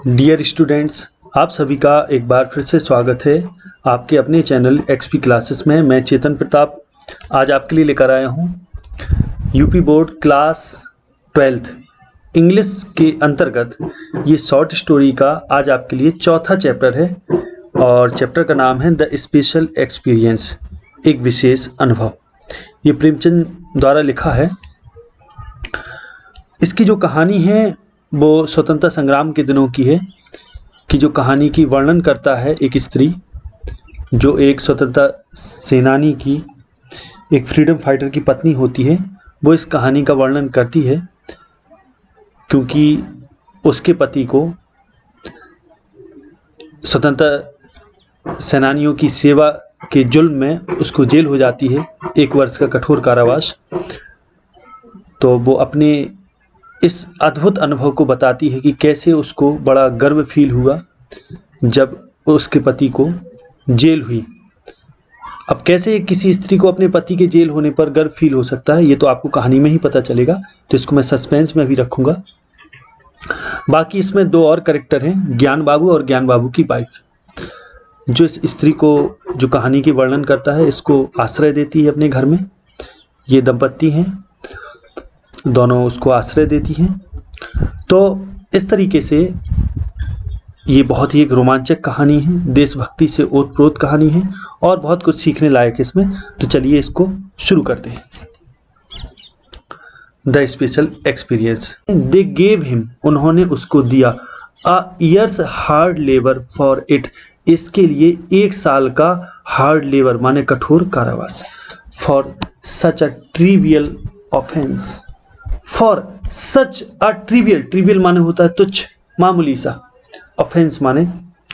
Dear students, आप सभी का एक बार फिर से स्वागत है आपके अपने चैनल एक्सपी क्लासेस में। मैं चेतन प्रताप आज आपके लिए लेकर आया हूँ UP board class 12th English के अंतर्गत ये शॉर्ट स्टोरी का आज आपके लिए चौथा चैप्टर है और चैप्टर का नाम है द स्पेशल एक्सपीरियंस, एक विशेष अनुभव। ये प्रेमचंद द्वारा लिखा है। इसकी जो कहानी है वो स्वतंत्रता संग्राम के दिनों की है, कि जो कहानी की वर्णन करता है एक स्त्री जो एक स्वतंत्रता सेनानी की, एक फ्रीडम फाइटर की पत्नी होती है। वो इस कहानी का वर्णन करती है क्योंकि उसके पति को स्वतंत्रता सेनानियों की सेवा के जुल्म में उसको जेल हो जाती है, 1 वर्ष का कठोर कारावास। तो वो अपने इस अद्भुत अनुभव को बताती है कि कैसे उसको बड़ा गर्व फील हुआ जब उसके पति को जेल हुई। अब कैसे किसी स्त्री को अपने पति के जेल होने पर गर्व फील हो सकता है, ये तो आपको कहानी में ही पता चलेगा, तो इसको मैं सस्पेंस में भी रखूँगा। बाकी इसमें 2 और कैरेक्टर हैं, ज्ञान बाबू और ज्ञान बाबू की वाइफ, जो इस स्त्री को जो कहानी की वर्णन करता है इसको आश्रय देती है अपने घर में। ये दंपत्ति हैं, दोनों उसको आश्रय देती हैं। तो इस तरीके से ये बहुत ही एक रोमांचक कहानी है, देशभक्ति से ओतप्रोत कहानी है और बहुत कुछ सीखने लायक है इसमें। तो चलिए इसको शुरू करते हैं। The special experience. They gave him, उन्होंने उसको दिया, a years hard labour for it, इसके लिए 1 साल का हार्ड लेबर माने कठोर कारावास। For such a trivial offence, for such a trivial, trivial माने होता है तुच्छ, मामूली सा, ऑफेंस माने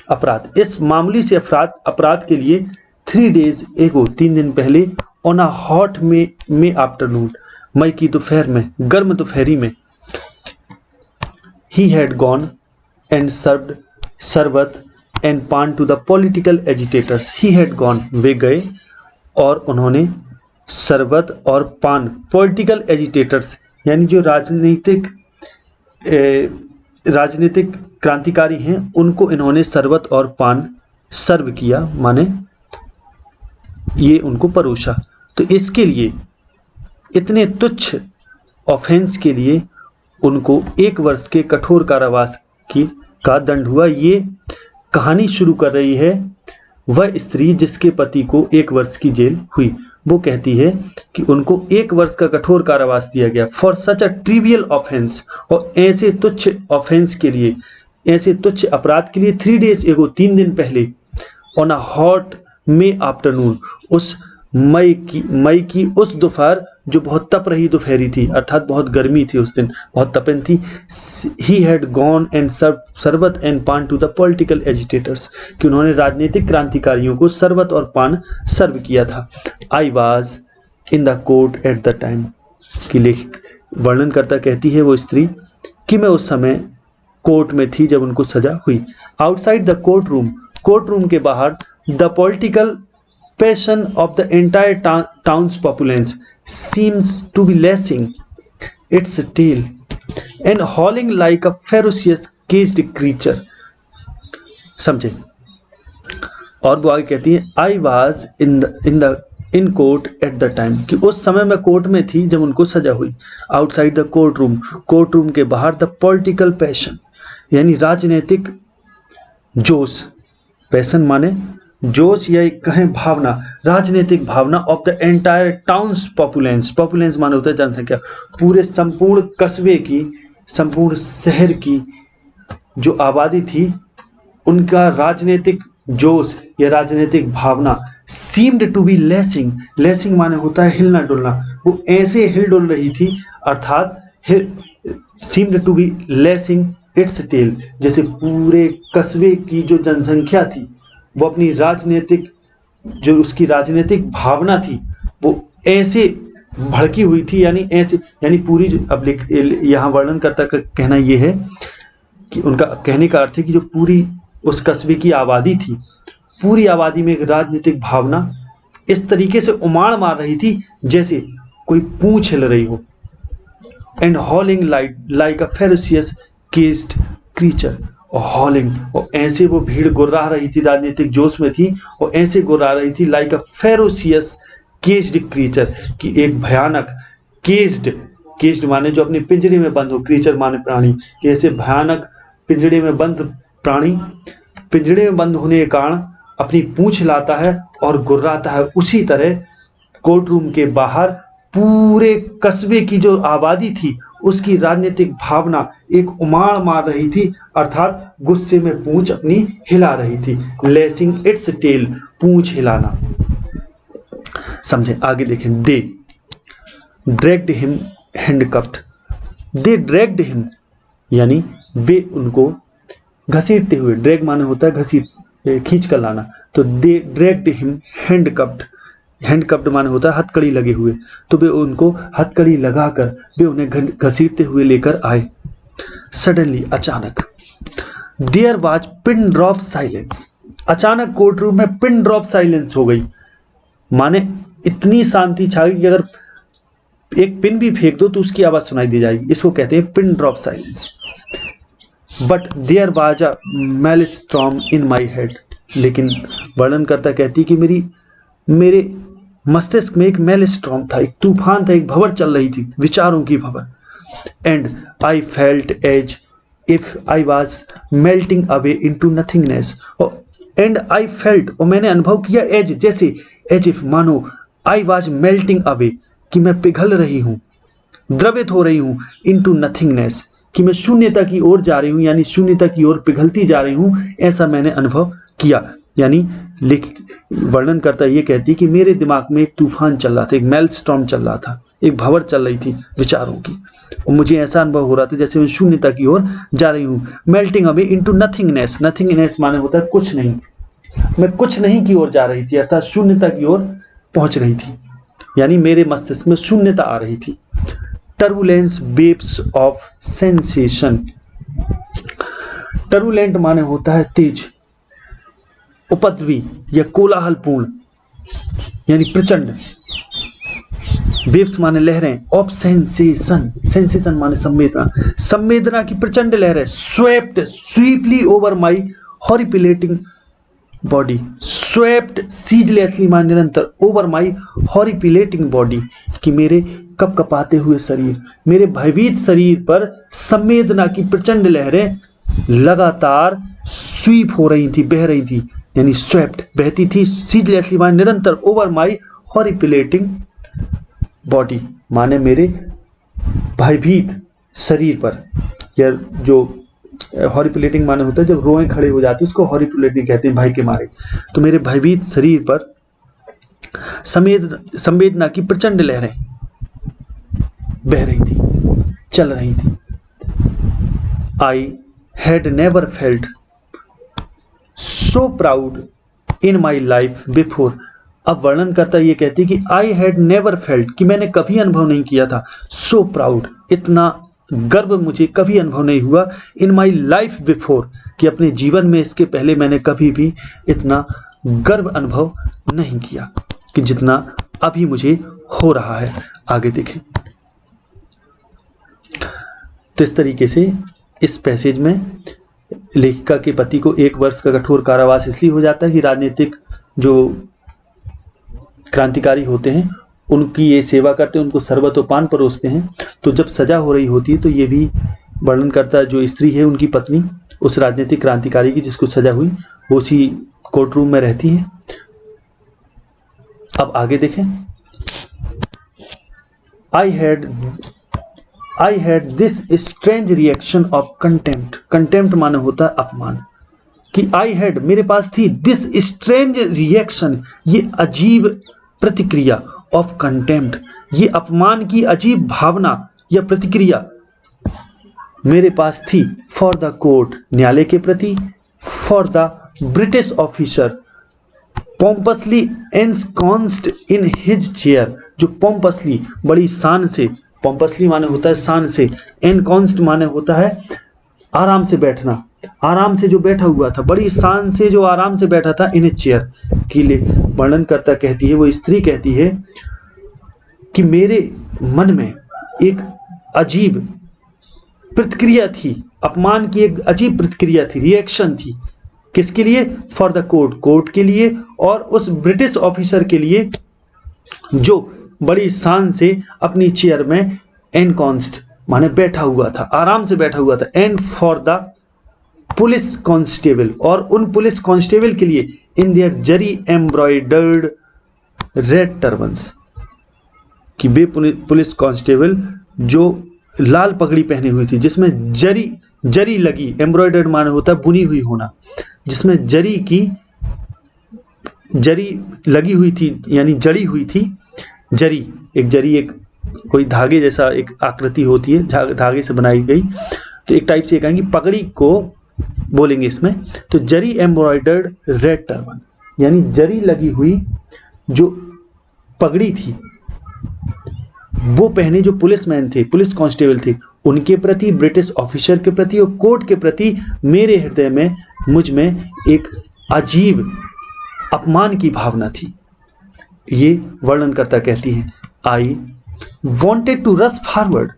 अपराध, इस मामूली से अपराध के लिए 3 days एगो, 3 दिन पहले, on a hot May afternoon, मई की दोपहर में, गर्म दोपहरी में, he had gone and served sharbat and paan to the political agitators. He had gone, वे गए और उन्होंने शरबत और पान, पॉलिटिकल एजिटेटर्स यानी जो राजनीतिक क्रांतिकारी हैं, उनको इन्होंने शरबत और पान सर्व किया, माने ये उनको परोसा। तो इसके लिए, इतने तुच्छ ऑफेंस के लिए उनको 1 वर्ष के कठोर कारावास का दंड हुआ। ये कहानी शुरू कर रही है वह स्त्री जिसके पति को 1 वर्ष की जेल हुई। वो कहती है कि उनको 1 वर्ष का कठोर कारावास दिया गया for such a trivial offence, और ऐसे तुच्छ ऑफेंस के लिए, ऐसे तुच्छ अपराध के लिए 3 days एगो, 3 दिन पहले, on a hot May afternoon, उस मई की उस दोपहर जो बहुत तप रही दोपहरी थी, अर्थात बहुत गर्मी थी उस दिन, बहुत तपन थी। He had gone and serve शरबत and paan to the political agitators, कि उन्होंने राजनीतिक क्रांतिकारियों को शरबत और पान सर्व किया था। I was in the court at the time, की लेखक वर्णन करता कहती है वो स्त्री कि मैं उस समय कोर्ट में थी जब उनको सजा हुई। आउटसाइड द कोर्ट रूम के बाहर, the political passion of the entire town's populace seems to be lashing its tail and howling like a ferocious caged creature। समझे? और वो आगे कहती है, I was in court at the time, कि उस समय मैं कोर्ट में थी जब उनको सजा हुई। Outside the कोर्ट रूम के बाहर, the political passion यानी राजनीतिक जोश, पैशन माने जोश या कहें भावना, राजनीतिक भावना, ऑफ द एंटायर टाउन्स पॉपुलेंस माने होता है जनसंख्या, पूरे संपूर्ण कस्बे की, संपूर्ण शहर की जो आबादी थी, उनका राजनीतिक जोश या राजनीतिक भावना, सीम्ड टू बी लेसिंग माने होता है हिलना डुलना, वो ऐसे हिल डुल रही थी, अर्थात seemed to be lashing its tail, जैसे पूरे कस्बे की जो जनसंख्या थी वो अपनी राजनीतिक, जो उसकी राजनीतिक भावना थी वो ऐसे भड़की हुई थी, यानी ऐसे, यानी पूरी, अब यहाँ वर्णन करता का कहना ये है कि उनका कहने का अर्थ है कि जो पूरी उस कस्बे की आबादी थी, पूरी आबादी में एक राजनीतिक भावना इस तरीके से उमाड़ मार रही थी जैसे कोई पूंछ हिल रही हो। And हॉलिंग like a ferocious caged creature, हॉलिंग, और ऐसे वो भीड़ गुर्रा रही थी, राजनीतिक जोश में थी और ऐसे गुर्रा रही थी लाइक अ फेरोसियस केज्ड क्रीचर, कि एक भयानक केज्ड माने जो अपने पिंजरे में बंद हो, क्रीचर माने प्राणी, कि ऐसे भयानक पिंजरे में बंद प्राणी पिंजरे में बंद होने के कारण अपनी पूंछ हिलाता है और गुर्राता है, उसी तरह कोर्ट रूम के बाहर पूरे कस्बे की जो आबादी थी उसकी राजनीतिक भावना एक उमाड़ मार रही थी, अर्थात गुस्से में पूंछ अपनी हिला रही थी। लेसिंग इट्स टेल, पूंछ हिलाना। समझे, आगे देखें। दे ड्रैग्ड हिम हैंडकफ्ड, दे ड्रैग्ड हिम यानी वे उनको घसीटते हुए, ड्रैग माने होता है घसीट, खींच कर लाना, तो दे ड्रैग्ड हिम हैंडकफ्ड, हैंडकफ्ड माने होता है हथकड़ी लगे हुए, तो वे उनको हथकड़ी लगाकर वे उन्हें घसीटते हुए लेकर आए। सडनली, अचानक, there was pin drop silence, अचानक कोर्ट रूम में पिन ड्रॉप साइलेंस हो गई, माने इतनी शांति छा गई कि अगर एक पिन भी फेंक दो तो उसकी आवाज सुनाई दी जाएगी, इसको कहते हैं pin drop silence. But there was a maelstrom in my head, लेकिन वर्णनकर्ता कहती है कि मेरे मस्तिष्क में एक मेलस्ट्रॉम था, एक तूफान था, एक भंवर चल रही थी, विचारों की भंवर। And I felt as if I was melting away into nothingness, and I felt, और मैंने अनुभव किया, एज जैसे, एज इफ मानो, आई वॉज मेल्टिंग अवे कि मैं पिघल रही हूँ, द्रवित हो रही हूँ, इनटू नथिंगनेस कि मैं शून्यता की ओर जा रही हूँ, यानी शून्यता की ओर पिघलती जा रही हूँ, ऐसा मैंने अनुभव किया। यानी वर्णन करता ये कहती कि मेरे दिमाग में एक तूफान चल रहा था, एक मेलस्टॉर्म चल रहा था, एक भंवर चल रही थी विचारों की, और मुझे ऐसा अनुभव हो रहा था जैसे मैं शून्यता की ओर जा रही हूँ। Melting away into nothingness, nothingness माने होता है कुछ नहीं, मैं कुछ नहीं की ओर जा रही थी, अर्थात शून्यता की ओर पहुंच रही थी, यानी मेरे मस्तिष्क में शून्यता आ रही थी। Turbulence, waves of sensation, turbulent माने होता है तेज, उपद्रवी या कोलाहलपूर्ण यानी प्रचंड, वेव्स माने लहरें, ऑफ सेंसेशन, सेंसेशन माने संवेदना, संवेदना की प्रचंड लहरें, swept sweepingly over my horripilating body, swept ceaselessly माने निरंतर, ओवर माई हॉरिपिलेटिंग बॉडी कि मेरे कपकपाते हुए शरीर, मेरे भयभीत शरीर पर संवेदना की प्रचंड लहरें लगातार स्वीप हो रही थी, बह रही थी, यानी स्वेप्ट बहती थी, सीजलेसली माने निरंतर, ओवर माई हॉरिपिलेटिंग बॉडी माने मेरे भयभीत शरीर पर, या जो हॉरिपिलेटिंग माने होता है जब रोएं खड़े हो जाती है उसको हॉरिपिलेटिंग कहते हैं, भय के मारे, तो मेरे भयभीत शरीर पर संवेदना की प्रचंड लहरें बह रही थी, चल रही थी। I had never felt so proud in my life before, अब वर्णन करता ये कहती कि आई हैड नेवर फेल्ट कि मैंने कभी अनुभव नहीं किया था, सो प्राउड इतना गर्व मुझे कभी अनुभव नहीं हुआ, इन माई लाइफ बिफोर कि अपने जीवन में इसके पहले मैंने कभी भी इतना गर्व अनुभव नहीं किया कि जितना अभी मुझे हो रहा है। आगे देखें। तो इस तरीके से इस पैसेज में लेखिका के पति को 1 वर्ष का कठोर कारावास इसलिए हो जाता है कि राजनीतिक जो क्रांतिकारी होते हैं उनकी ये सेवा करते हैं, उनको शरबत और पान परोसते हैं। तो जब सजा हो रही होती है तो ये भी वर्णन करता है, जो स्त्री है उनकी पत्नी उस राजनीतिक क्रांतिकारी की जिसको सजा हुई वो उसी कोर्ट रूम में रहती है। अब आगे देखें। I had this strange reaction of contempt, contempt माने होता है अपमान, कि आई हैड मेरे पास थी, दिस स्ट्रेंज रिएक्शन ये अजीब प्रतिक्रिया, ऑफ कंटेम्प्ट ये अपमान की अजीब भावना या प्रतिक्रिया मेरे पास थी, फॉर द कोर्ट न्यायालय के प्रति, for the British officers pompously ensconced in his chair, जो पोम्पसली बड़ी शान से, पोम्पसली माने होता है शान से, एनकॉन्स्ड माने होता है आराम से बैठना, आराम से जो बैठा हुआ था, बड़ी शान से जो आराम से बैठा था, इन चेयर के लिए वर्णन करता कहती है, वो स्त्री कहती है कि मेरे मन में एक अजीब प्रतिक्रिया थी, अपमान की एक अजीब प्रतिक्रिया थी, रिएक्शन थी। किसके लिए? फॉर द कोर्ट, कोर्ट के लिए, और उस ब्रिटिश ऑफिसर के लिए जो बड़ी शान से अपनी चेयर में एनकॉन्स्ट माने बैठा हुआ था, आराम से बैठा हुआ था। And for the police constable, और उन पुलिस कांस्टेबल के लिए in their zari embroidered red turbans, कि वे पुलिस कांस्टेबल जो लाल पगड़ी पहनी हुई थी जिसमें जरी लगी, एम्ब्रॉयडर्ड माने होता है बुनी हुई होना, जिसमें जरी लगी हुई थी, यानी जड़ी हुई थी। जरी एक कोई धागे जैसा एक आकृति होती है, धागे से बनाई गई, तो एक टाइप से कहेंगे पगड़ी को बोलेंगे इसमें। तो जरी एम्ब्रॉयडर्ड रेड टर्बन, यानी जरी लगी हुई जो पगड़ी थी वो पहने जो पुलिसमैन थे, पुलिस कांस्टेबल थे, उनके प्रति, ब्रिटिश ऑफिसर के प्रति और कोर्ट के प्रति मेरे हृदय में, मुझ में एक अजीब अपमान की भावना थी। ये वर्णनकर्ता कहती है, I wanted to rush forward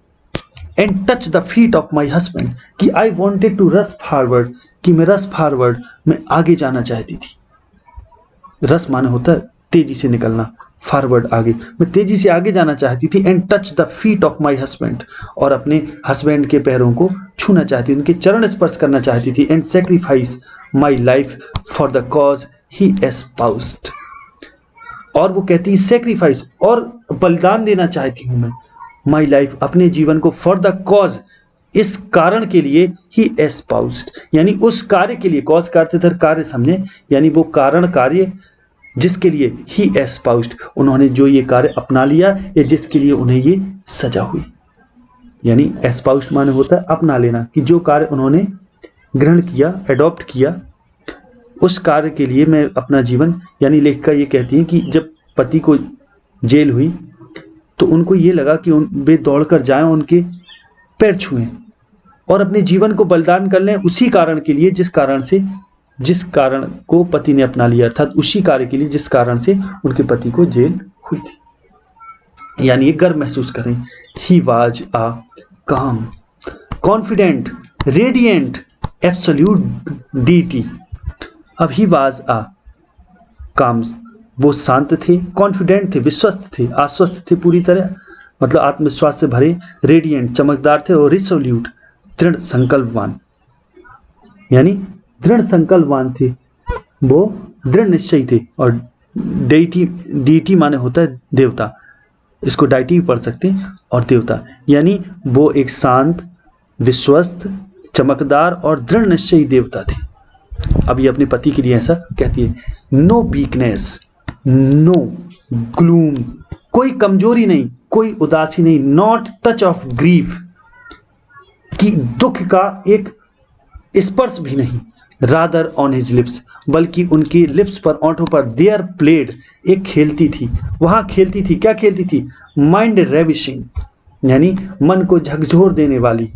and touch the feet of my husband, कि I wanted to rush forward, कि मैं रश फॉरवर्ड में आगे जाना चाहती थी। रस माने होता है तेजी से निकलना, फॉरवर्ड आगे, मैं तेजी से आगे जाना चाहती थी। And touch the feet of my husband, और अपने हस्बैंड के पैरों को छूना चाहती थी, उनके चरण स्पर्श करना चाहती थी। And sacrifice my life for the cause he एस्पाउस्ड, और वो कहती है सेक्रीफाइस, और बलिदान देना चाहती हूं मैं, माई लाइफ, अपने जीवन को, फॉर द कॉज, इस कारण के लिए, ही एस्पाउस्ड, यानी उस कार्य के लिए, कॉज का अर्थ इधर कार्य समझे, यानी वो कारण, कार्य जिसके लिए ही एस्पाउस्ड, उन्होंने जो ये कार्य अपना लिया या जिसके लिए उन्हें ये सजा हुई। यानी एस्पाउस्ड माने होता है अपना लेना, कि जो कार्य उन्होंने ग्रहण किया, एडॉप्ट किया, उस कार्य के लिए मैं अपना जीवन, यानी लेखिका ये कहती है कि जब पति को जेल हुई तो उनको ये लगा कि वे दौड़कर जाएं, उनके पैर छुएं और अपने जीवन को बलिदान कर लें उसी कारण के लिए जिस कारण को पति ने अपना लिया, अर्थात उसी कार्य के लिए जिस कारण से उनके पति को जेल हुई थी। यानी ये गर्व महसूस करें। ही वाज अ काम, कॉन्फिडेंट, रेडिएंट, एब्सोल्यूट डीटी। अब ही वाज अ काम, वो शांत थे, कॉन्फिडेंट थे, विश्वस्त थे, आश्वस्त थे पूरी तरह, मतलब आत्मविश्वास से भरे, रेडिएंट, चमकदार थे, और रिसोल्यूट, दृढ़ संकल्पवान, यानी दृढ़ संकल्पवान थे, वो दृढ़ निश्चयी थे। और डीटी माने होता है देवता, इसको डाइटी भी पढ़ सकते हैं, और देवता, यानी वो एक शांत, विश्वस्त, चमकदार और दृढ़ निश्चयी देवता थे। अब ये अपने पति के लिए ऐसा कहती है, नो वीकनेस, नो ग्लूम, कोई कमजोरी नहीं, कोई उदासी नहीं, नॉट टच ऑफ ग्रीफ, कि दुख का एक स्पर्श भी नहीं, रादर ऑन हिज लिप्स, बल्कि उनके लिप्स पर, ओंठों पर, देयर प्लेड, एक खेलती थी, वहां खेलती थी, क्या खेलती थी? माइंड रेविशिंग, यानी मन को झकझोर देने वाली,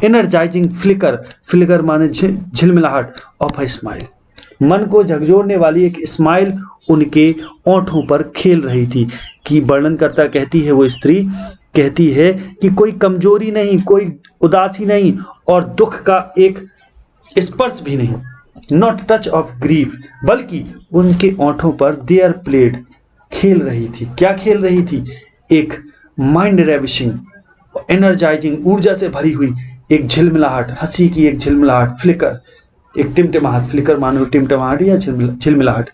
एनर्जाइजिंग फ्लिकर, फ्लिकर माने झिलमिलाहट, ऑफ अ स्माइल, मन को झकझोरने वाली एक स्माइल उनके ओंठों पर खेल रही थी। कि वर्णन करता कहती है, वो स्त्री कहती है कि कोई कमजोरी नहीं, कोई उदासी नहीं, और दुख का एक स्पर्श भी नहीं, नॉट टच ऑफ ग्रीफ, बल्कि उनके ओंठों पर देयर प्लेड, खेल रही थी। क्या खेल रही थी? एक माइंड रेविशिंग, एनर्जाइजिंग, ऊर्जा से भरी हुई एक झिलमिलाहट, हंसी की एक झिलमिलाहट, फ्लिकर, एक टिमटिमाहट, फ्लिकर मानो टिमटिमाहट या झिलमिलाहट।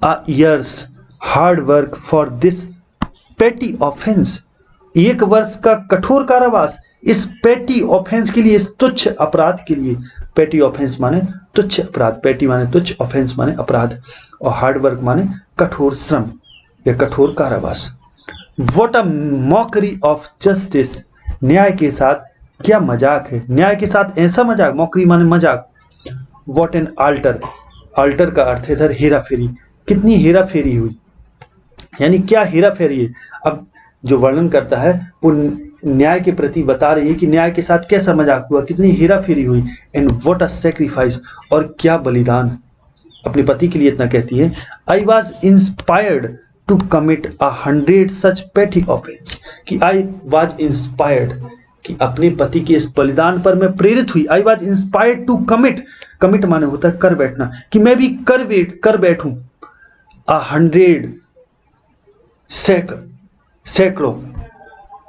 A year's hard work for this petty offence, 1 वर्ष का कठोर कारावास इस पेटी ऑफेंस के लिए, इस तुच्छ अपराध के लिए। पेटी ऑफेंस माने तुच्छ अपराध, पेटी माने तुच्छ, ऑफेंस माने अपराध, और हार्ड वर्क माने कठोर श्रम या कठोर कारावास। What a mockery of justice, न्याय के साथ क्या मजाक है, न्याय के साथ ऐसा मजाक, मॉकरी माने मजाक। व्हाट एन आल्टर, आल्टर का अर्थ है इधर हेरा फेरी, कितनी हेरा फेरी हुई, यानी क्या हेरा फेरी है। अब जो वर्णन करता है वो न्याय के प्रति बता रही है कि न्याय के साथ कैसा मजाक हुआ, कितनी हेरा फेरी हुई। एंड व्हाट अ सैक्रिफाइस, और क्या बलिदान, अपने पति के लिए इतना कहती है। I was inspired to commit 100 such petty offence, कि आई वॉज इंस्पायर्ड, कि अपने पति के इस बलिदान पर मैं प्रेरित हुई। I was inspired to commit, commit माने होता है कर बैठना, कि मैं भी कर बैठूं 100 सैकड़ों,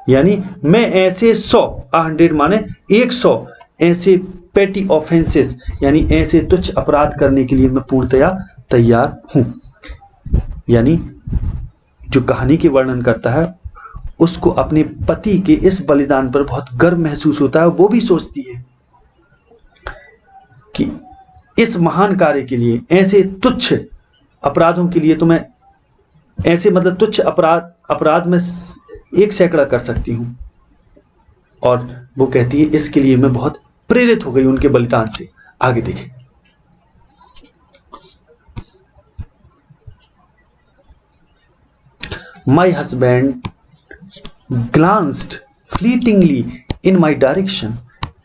यानी मैं ऐसे 100 माने 100 ऐसे पेटी ऑफेंसेस यानी ऐसे तुच्छ अपराध करने के लिए मैं पूर्णतया तैयार हूं। यानी जो कहानी की वर्णन करता है उसको अपने पति के इस बलिदान पर बहुत गर्व महसूस होता है। वो भी सोचती है कि इस महान कार्य के लिए, ऐसे तुच्छ अपराधों के लिए तो मैं ऐसे मतलब तुच्छ अपराध में 1 सैकड़ा कर सकती हूं। और वो कहती है इसके लिए मैं बहुत प्रेरित हो गई उनके बलिदान से। आगे देखें। My husband glanced fleetingly in my direction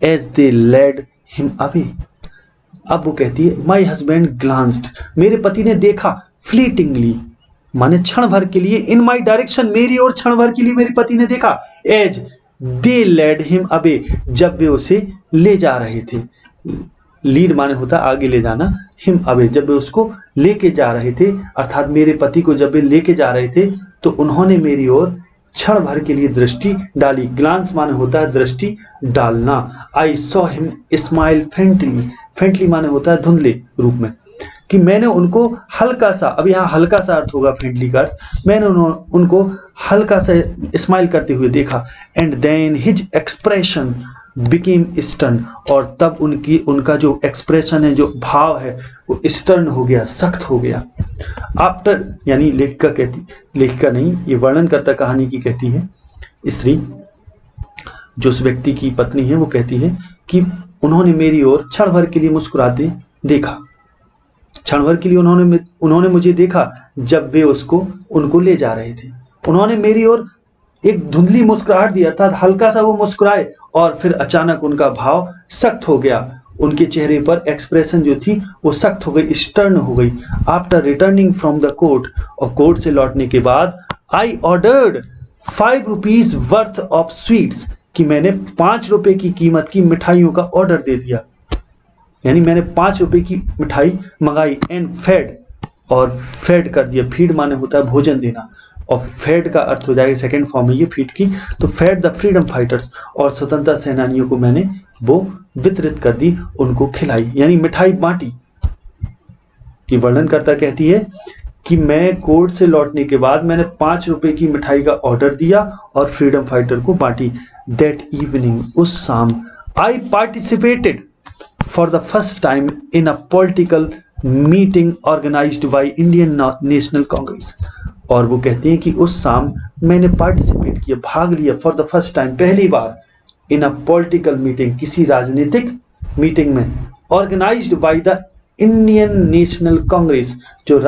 as they led him away. अब वो कहती है My husband glanced, मेरे पति ने देखा, fleetingly माने क्षण भर के लिए, in my direction मेरी ओर क्षण भर के लिए मेरे पति ने देखा, as they led him away जब वे उसे ले जा रहे थे। लीड माने होता आगे ले जाना, हिम अवे जब वे उसको लेके जा रहे थे, अर्थात मेरे पति को जब वे लेके जा रहे थे तो उन्होंने मेरी ओर क्षण भर के लिए दृष्टि डाली। ग्लांस माने होता है दृष्टि डालना। I saw him smile faintly, faintly माने होता है धुंधले रूप में, कि मैंने उनको हल्का सा, अब यहाँ हल्का सा अर्थ होगा फेंटली का अर्थ, मैंने उनको हल्का सा स्माइल करते हुए देखा। And then his expression became stern, और तब उनका जो एक्सप्रेशन है, जो भाव है, वो स्टर्न हो गया, सख्त हो गया। आफ्टर यानी लेखिका नहीं, ये वर्णन करता कहानी की कहती है स्त्री, जो उस व्यक्ति की पत्नी है, वो कहती है कि उन्होंने मेरी ओर क्षण भर के लिए मुस्कुराते देखा, क्षण भर के लिए उन्होंने मुझे देखा जब वे उनको ले जा रहे थे। उन्होंने मेरी ओर एक धुंधली मुस्कुराहट दी, अर्थात हल्का सा वो मुस्कुराए और फिर अचानक उनका भाव सख्त हो गया, उनके चेहरे पर एक्सप्रेशन जो थी वो सख्त हो गई, स्टर्न हो गई। After returning from the court, और कोर्ट से लौटने के बाद, I ordered 5 rupees worth of sweets, कि मैंने 5 रुपए की कीमत की मिठाइयों का ऑर्डर दे दिया, यानी मैंने 5 रुपए की मिठाई मंगाई। एंड फेड, और फेड कर दिया, फीड माने होता है भोजन देना, और फेड का अर्थ हो जाएगा सेकंड फॉर्म में ये फीड की, तो फेड द फ्रीडम फाइटर्स, और स्वतंत्रता सेनानियों को मैंने वो वितरित कर दी, उनको खिलाई, यानी मिठाई बांटी। कि वर्णन करता कहती है कि मैं कोर्ट से लौटने के बाद मैंने 5 रुपए की मिठाई का ऑर्डर दिया और फ्रीडम फाइटर को बांटी। दैट इवनिंग, उस शाम, I participated for the first time in a political meeting organised by Indian National Congress, और वो कहती हैं कि उस शाम मैंने पार्टिसिपेट किया, भाग लिया, फॉर द फर्स्ट टाइम, पहली बार, इन अ पॉलिटिकल मीटिंग, किसी राजनीतिक मीटिंग में, organised by the Indian National Congress, जो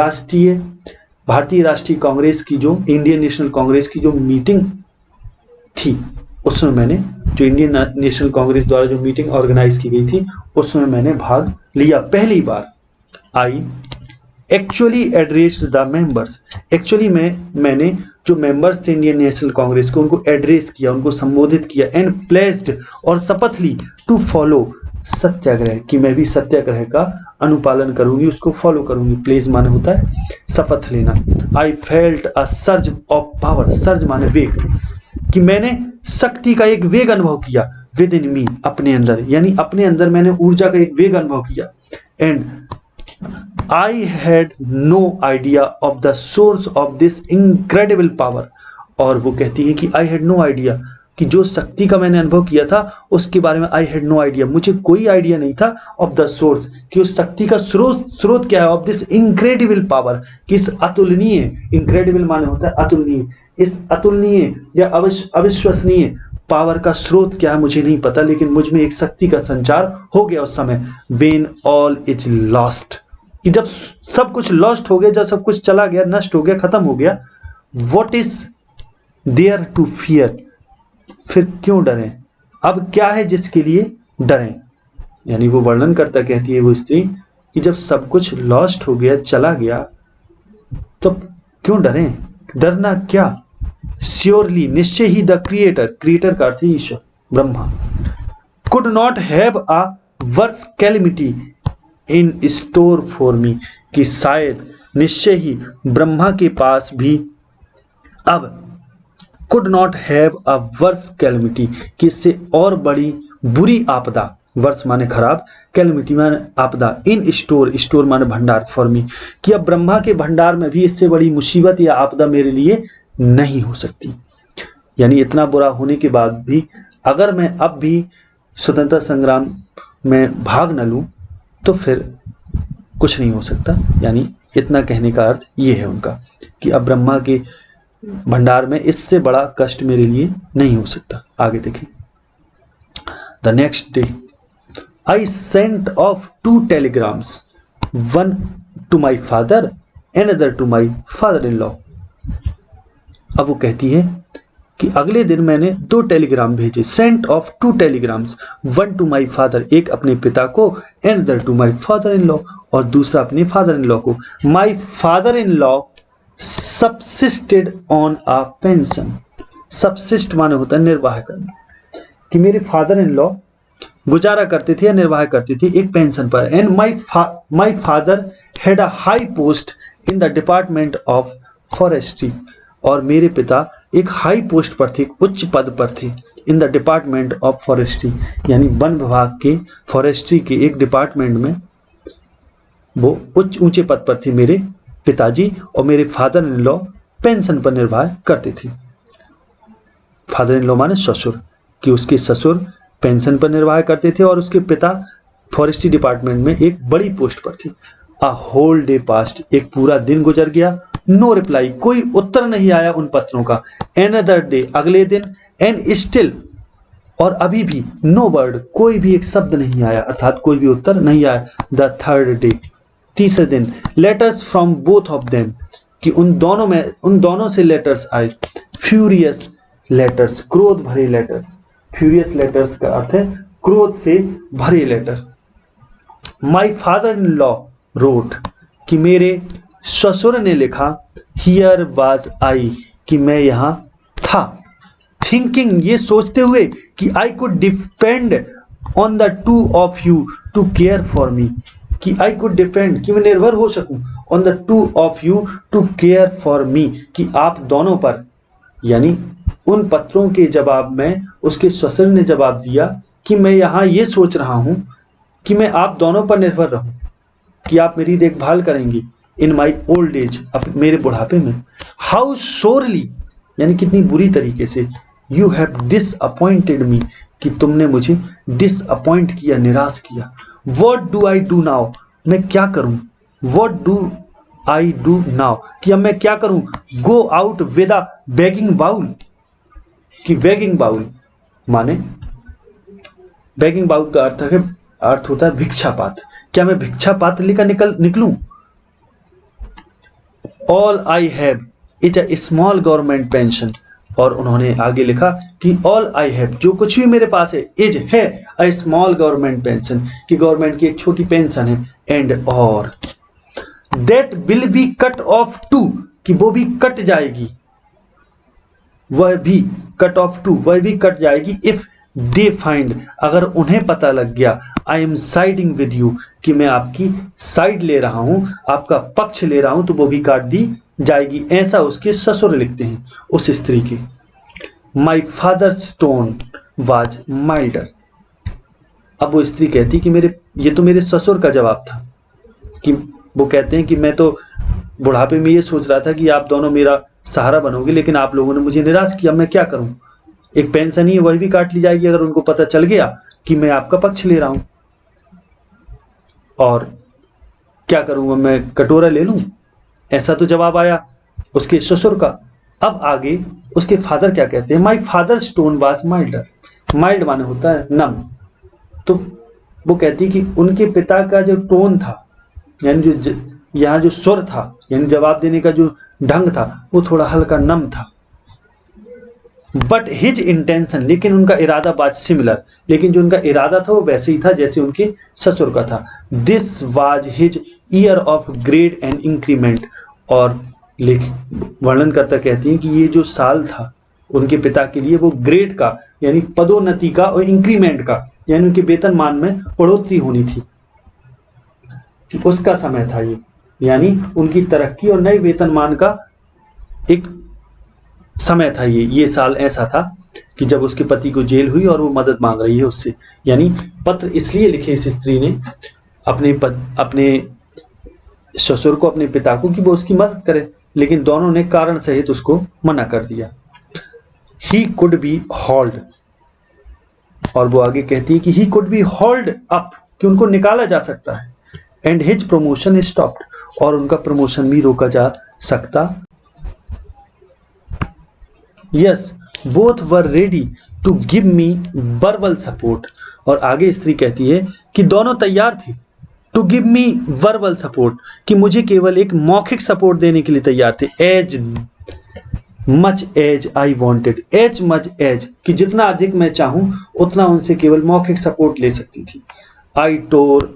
भारतीय राष्ट्रीय कांग्रेस की, जो इंडियन नेशनल कांग्रेस की जो मीटिंग थी, उसमें मैंने, जो इंडियन नेशनल कांग्रेस द्वारा जो मीटिंग ऑर्गेनाइज की गई थी उसमें मैंने भाग लिया पहली बार। I actually addressed the members, actually मैंने जो मेंबर्स थे इंडियन नेशनल कांग्रेस को, उनको एड्रेस किया, उनको संबोधित किया। एंड प्लेस्ड, और शपथ ली, टू फॉलो सत्याग्रह, कि मैं भी सत्याग्रह का अनुपालन करूंगी, उसको फॉलो करूंगी। प्लेज माने होता है शपथ लेना। I felt a surge of power, surge माने वेग, कि मैंने शक्ति का एक वेग अनुभव किया, विद इन मी, अपने अंदर, यानी अपने अंदर मैंने ऊर्जा का एक वेग अनुभव किया। And I had no idea of the source of this incredible power, और वो कहती है कि I had no idea, कि जो शक्ति का मैंने अनुभव किया था उसके बारे में I had no idea, मुझे कोई आइडिया नहीं था, of the source, कि उस शक्ति का स्रोत क्या है, of this incredible power, कि इस अतुलनीय, incredible माने होता है अतुलनीय, इस अतुलनीय या अविश्वसनीय पावर का स्रोत क्या है मुझे नहीं पता, लेकिन मुझ में एक शक्ति का संचार हो गया उस समय। when all is lost, कि जब सब कुछ लॉस्ट हो गया, जब सब कुछ चला गया, नष्ट हो गया, खत्म हो गया, what is there to fear, फिर क्यों डरें, अब क्या है जिसके लिए डरें। यानी वो वर्णन करता कहती है वो स्त्री कि जब सब कुछ लॉस्ट हो गया, चला गया, तो क्यों डरें, डरना क्या। श्योरली, निश्चय ही, द क्रिएटर, क्रिएटर का अर्थ है ईश्वर, Brahma could not have a worse calamity in store for me, कि शायद निश्चय ही ब्रह्मा के पास भी अब could not have a worse calamity, कि इससे और बड़ी बुरी आपदा, वर्स माने खराब, कैलेमिटी माने आपदा, इन स्टोर, स्टोर माने भंडार, फॉर मी, कि अब ब्रह्मा के भंडार में भी इससे बड़ी मुसीबत या आपदा मेरे लिए नहीं हो सकती। यानी इतना बुरा होने के बाद भी अगर मैं अब भी स्वतंत्रता संग्राम में भाग न लूं तो फिर कुछ नहीं हो सकता। यानी इतना कहने का अर्थ ये है उनका कि अब ब्रह्मा के भंडार में इससे बड़ा कष्ट मेरे लिए नहीं हो सकता। आगे देखें। The next day I sent off 2 telegrams, one to my father, another to my father-in-law। अब वो कहती है कि अगले दिन मैंने 2 टेलीग्राम भेजे, sent off 2 telegrams, one to my father, एक अपने पिता को, another to my father in law, और दूसरा अपने फादर इन लॉ को। My father in law subsisted on a pension, subsist माने होता है निर्वाह करना, कि मेरे फादर इन लॉ गुजारा करते थे या निर्वाह करते थे एक पेंशन पर। And my father had a high post in the department of forestry, और मेरे पिता एक हाई पोस्ट पर थे, उच्च पद पर थे, in the department of forestry, यानी वन विभाग के फॉरेस्ट्री के एक डिपार्टमेंट में वो ऊंचे पद पर थे मेरे पिताजी, और मेरे फादर इन लॉ पेंशन पर निर्वाह करते थे। फादर इन लॉ माने ससुर, कि उसके ससुर पेंशन पर निर्वाह करते थे और उसके पिता फॉरेस्ट्री डिपार्टमेंट में एक बड़ी पोस्ट पर थे। अ होल डे पास्ट, एक पूरा दिन गुजर गया। नो रिप्लाई, कोई उत्तर नहीं आया उन पत्रों का। एनदर डे, अगले दिन। एंड स्टिल, और अभी भी। नो वर्ड, कोई भी एक शब्द नहीं आया, अर्थात कोई भी उत्तर नहीं आया। द थर्ड डे, तीसरे दिन। Letters from both of them, कि उन दोनों से लेटर्स आए। फ्यूरियस लेटर्स, क्रोध भरे लेटर्स। फ्यूरियस लेटर्स का अर्थ है क्रोध से भरे letter. My father in law wrote, कि मेरे ससुर ने लिखा। हियर वाज आई, कि मैं यहां था। थिंकिंग, ये सोचते हुए कि I could depend on the two of you to care for me, कि आई कुड डिपेंड, कि मैं निर्भर हो सकूं, on the two of you to care for me, कि आप दोनों पर। यानी उन पत्रों के जवाब में उसके ससुर ने जवाब दिया कि मैं यहां ये सोच रहा हूं कि मैं आप दोनों पर निर्भर रहूं, कि आप मेरी देखभाल करेंगे। इन माई ओल्ड एज, अब मेरे बुढ़ापे में। हाउ सोरली, यानी कितनी बुरी तरीके से। यू हैव डिसअपॉइंटेड मी, कि तुमने मुझे डिसअपॉइंट किया, निराश किया। What do I do now, मैं क्या करूं। What do I do now, कि अब मैं क्या करूं। Go out with a begging bowl, कि बेगिंग बाउल माने, बेगिंग बाउल का अर्थ होता है भिक्षा पात्र। क्या मैं भिक्षा पात्र लेकर निकलूं। All I have is a small government pension, और उन्होंने आगे लिखा कि ऑल आई हैव, जो कुछ भी मेरे पास है, इज है अ स्मॉल गवर्नमेंट पेंशन, कि गवर्नमेंट की एक छोटी पेंशन है। एंड और that will be cut off too, कि वो भी कट जाएगी, वह भी कट ऑफ टू, वह भी कट जाएगी। इफ दे फाइंड, अगर उन्हें पता लग गया। I am siding with you, कि मैं आपकी साइड ले रहा हूं, आपका पक्ष ले रहा हूं, तो वो भी काट दी जाएगी। ऐसा उसके ससुर लिखते हैं उस स्त्री के। My father's tone was milder, अब वो स्त्री कहती कि ये तो मेरे ससुर का जवाब था, कि वो कहते हैं कि मैं तो बुढ़ापे में ये सोच रहा था कि आप दोनों मेरा सहारा बनोगे, लेकिन आप लोगों ने मुझे निराश किया, मैं क्या करूं। एक पेंशन ही है, वही भी काट ली जाएगी अगर उनको पता चल गया कि मैं आपका पक्ष ले रहा हूं। और क्या करूंगा, मैं कटोरा ले लूं, ऐसा तो जवाब आया उसके ससुर का। अब आगे उसके फादर क्या कहते हैं। My father's tone was milder, mild माने होता है नम, तो वो कहती कि उनके पिता का जो टोन था, यानी जो यहाँ जो स्वर था, यानी जवाब देने का जो ढंग था, वो थोड़ा हल्का नम था। बट हिज इंटेंशन, लेकिन उनका इरादा बात सिमिलर, लेकिन जो उनका इरादा था वो वैसे ही था जैसे उनके ससुर का था। This was his year of grade and increment, और वर्णन करता कहती हैं कि ये जो साल था उनके पिता के लिए वो ग्रेड का यानी पदोन्नति का और इंक्रीमेंट का यानी उनके वेतनमान में बढ़ोतरी होनी थी, कि उसका समय था ये, यानी उनकी तरक्की और नए वेतनमान का एक समय था ये साल ऐसा था कि जब उसके पति को जेल हुई और वो मदद मांग रही है उससे। यानी पत्र इसलिए लिखे इस स्त्री ने अपने ससुर को, अपने पिता को, कि वो उसकी मदद करे, लेकिन दोनों ने कारण सहित उसको मना कर दिया। ही कुड बी हॉल्ड, और वो आगे कहती है कि he could be hold up, कि उनको निकाला जा सकता है, एंड हिज प्रमोशन स्टॉप्ड, और उनका प्रमोशन भी रोका जा सकता। Yes both were ready to give me verbal support, और आगे स्त्री कहती है कि दोनों तैयार थे to give me verbal support, कि मुझे केवल एक मौखिक सपोर्ट देने के लिए तैयार थे। As much as I wanted, as much as, कि जितना अधिक मैं चाहूं उतना उनसे केवल मौखिक सपोर्ट ले सकती थी। I tore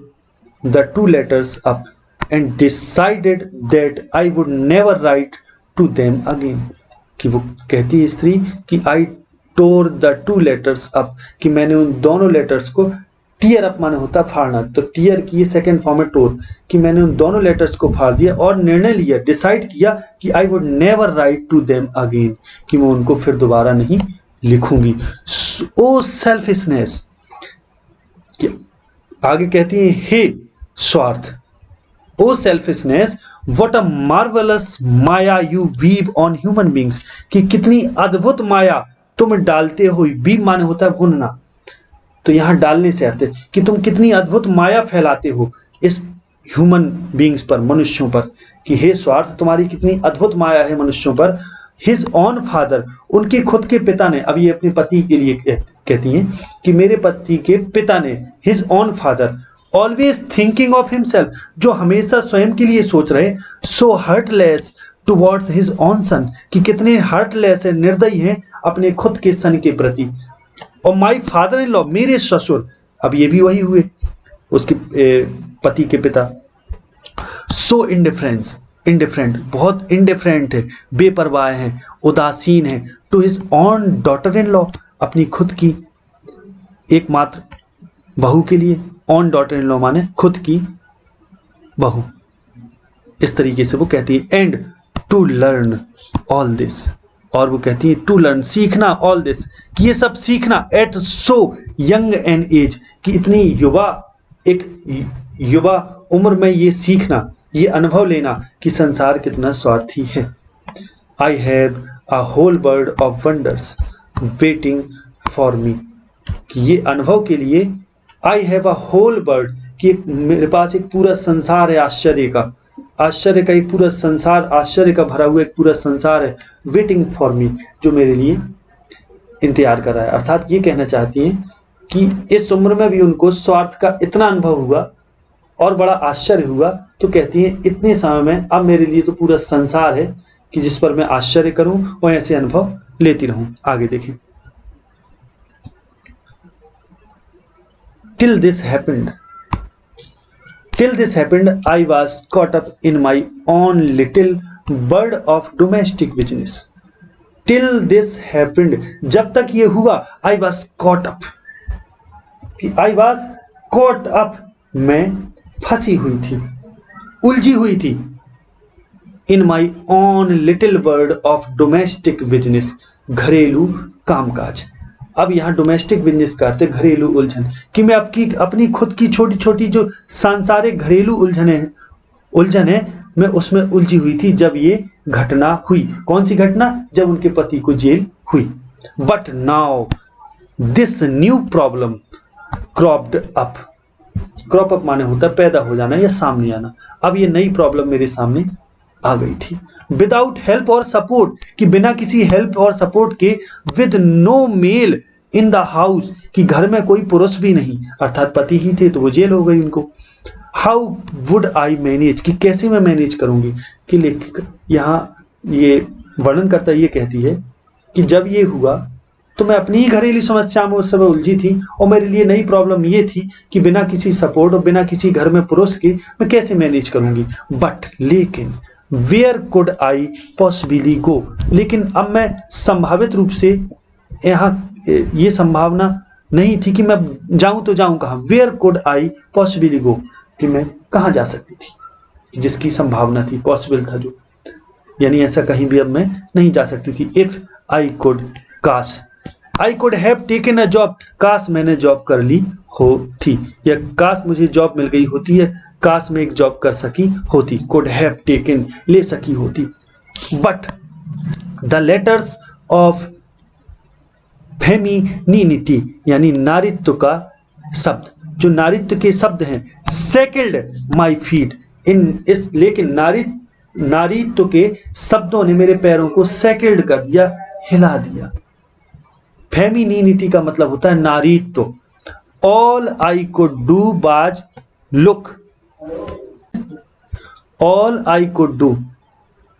the 2 letters up and decided that I would never write to them again, कि वो कहती है स्त्री कि I tore the 2 letters up, कि मैंने उन दोनों लेटर्स को, टीयर अप माने होता फाड़ना, तो टीयर की सेकंड फॉर्म है टोर, कि मैंने उन दोनों लेटर्स को फाड़ दिया और निर्णय लिया, डिसाइड किया कि I would never write to them again, कि मैं उनको फिर दोबारा नहीं लिखूंगी। ओ सेल्फिशनेस, कि आगे कहती है हे स्वार्थ, O selfishness what a marvellous maya you weave on human beings, कि कितनी अद्भुत माया तुम डालते हो। वीव माने होता है बुनना, तो यहां डालने से अर्थ है कि तुम कितनी अद्भुत माया फैलाते हो इस ह्यूमन बींग्स पर, मनुष्यों पर, कि हे स्वार्थ तुम्हारी कितनी अद्भुत माया है मनुष्यों पर। हिज ऑन फादर, उनके खुद के पिता ने, अब ये अपने पति के लिए कहती हैं कि मेरे पति के पिता ने, his on father always thinking of himself, जो हमेशा स्वयं के लिए सोच रहे, सो हर्टलेस टुवर्ड्स हिज ऑन सन, कि कितने हर्टलेस है, निर्दयी हैं अपने खुद के सन के प्रति। और माई फादर इन लॉ, मेरे ससुर, अब ये भी वही हुए उसके पति के पिता, सो इंडिफरेंट, बहुत इंडिफरेंट है, बेपरवाह हैं, उदासीन हैं, to his own daughter in law, अपनी खुद की एकमात्र बहू के लिए। ऑन डॉटर इन लॉ माने खुद की बहू, इस तरीके से वो कहती है। And to learn all this, और वो कहती है टू लर्न, सीखना, ऑल दिस, कि ये सब सीखना, at so young an age, कि इतनी युवा उम्र में ये सीखना, ये अनुभव लेना कि संसार कितना स्वार्थी है। I have a whole world of wonders waiting for me, कि ये अनुभव के लिए I have a whole world, कि मेरे पास एक पूरा संसार है, आश्चर्य का एक पूरा संसार, आश्चर्य का भरा हुआ एक पूरा संसार है, वेटिंग फॉर मी, जो मेरे लिए इंतजार कर रहा है। अर्थात ये कहना चाहती हैं कि इस उम्र में भी उनको स्वार्थ का इतना अनुभव हुआ और बड़ा आश्चर्य हुआ, तो कहती हैं इतने समय में अब मेरे लिए तो पूरा संसार है कि जिस पर मैं आश्चर्य करूं और ऐसे अनुभव लेती रहूं। आगे देखें। Till this happened, I was caught up in my own little world of domestic business. Till this happened, जब तक ये हुआ, I was caught up, कि I was caught up, मैं फंसी हुई थी, उलझी हुई थी, in my own little world of domestic business, घरेलू कामकाज। अब यहाँ डोमेस्टिक बिजनेस का अर्थ है घरेलू उलझन, कि मैं अपनी खुद की छोटी छोटी जो सांसारिक घरेलू उलझन है, मैं उसमें उलझी हुई थी जब ये घटना हुई। कौन सी घटना? जब उनके पति को जेल हुई। But now this new problem cropped up, crop up माने होता है पैदा हो जाना या सामने आना। अब ये नई प्रॉब्लम मेरे सामने आ गई थी। विदाउट हेल्प और सपोर्ट, कि बिना किसी हेल्प और सपोर्ट के, with no male in the house, कि घर में कोई पुरुष भी नहीं, अर्थात पति ही थे तो वो जेल हो गई उनको। हाउ वुड आई मैनेज, कि कैसे मैं मैनेज करूंगी। कि लेखक यहाँ ये वर्णन करता ये कहती है कि जब ये हुआ तो मैं अपनी ही घरेलू समस्या में उस समय उलझी थी और मेरे लिए नई प्रॉब्लम ये थी कि बिना किसी सपोर्ट और बिना किसी घर में पुरुष के मैं कैसे मैनेज करूंगी। बट लेकिन वेयर कुड आई पॉसिबली गो, लेकिन अब मैं संभावित रूप से यहाँ ये संभावना नहीं थी कि मैं जाऊं तो जाऊं कहाँ। वेयर कुड आई पॉसिबली गो, कि मैं कहाँ जा सकती थी, जिसकी संभावना थी, पॉसिबल था जो, यानी ऐसा कहीं भी अब मैं नहीं जा सकती थी। इफ आई कुड, काश, I could have taken a job, काश मैंने जॉब कर ली होती, या काश मुझे जॉब मिल गई होती है, काश मैं एक जॉब कर सकी होती, कुड हैव टेकन, ले सकी होती। But the letters of femininity, यानी नारित्व का शब्द, जो नारित्व के शब्द हैं, सेकल्ड माई फीट, लेकिन नारित्व के शब्दों ने मेरे पैरों को सेकल्ड कर दिया, हिला दिया। फेमिनिटी का मतलब होता है नारित्व। All I could do was look, all I could do,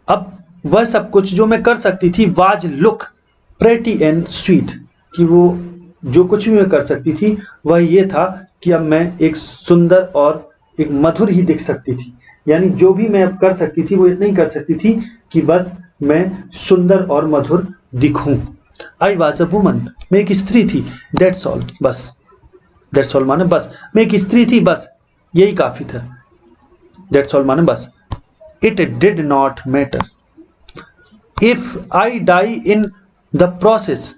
अब वह सब कुछ जो मैं कर सकती थी, was look pretty and sweet, कि वो जो कुछ भी मैं कर सकती थी वह ये था कि अब मैं एक सुंदर और एक मधुर ही दिख सकती थी। यानी जो भी मैं अब कर सकती थी वो इतना ही कर सकती थी कि बस मैं सुंदर और मधुर दिखूं। आई वॉज अ वुमन, मैं एक स्त्री थी, दैट्स ऑल, बस, दैट्स ऑल माने बस, मैं एक स्त्री थी, बस यही काफी था, दैट्स ऑल माने बस। It did not matter if I die in the process,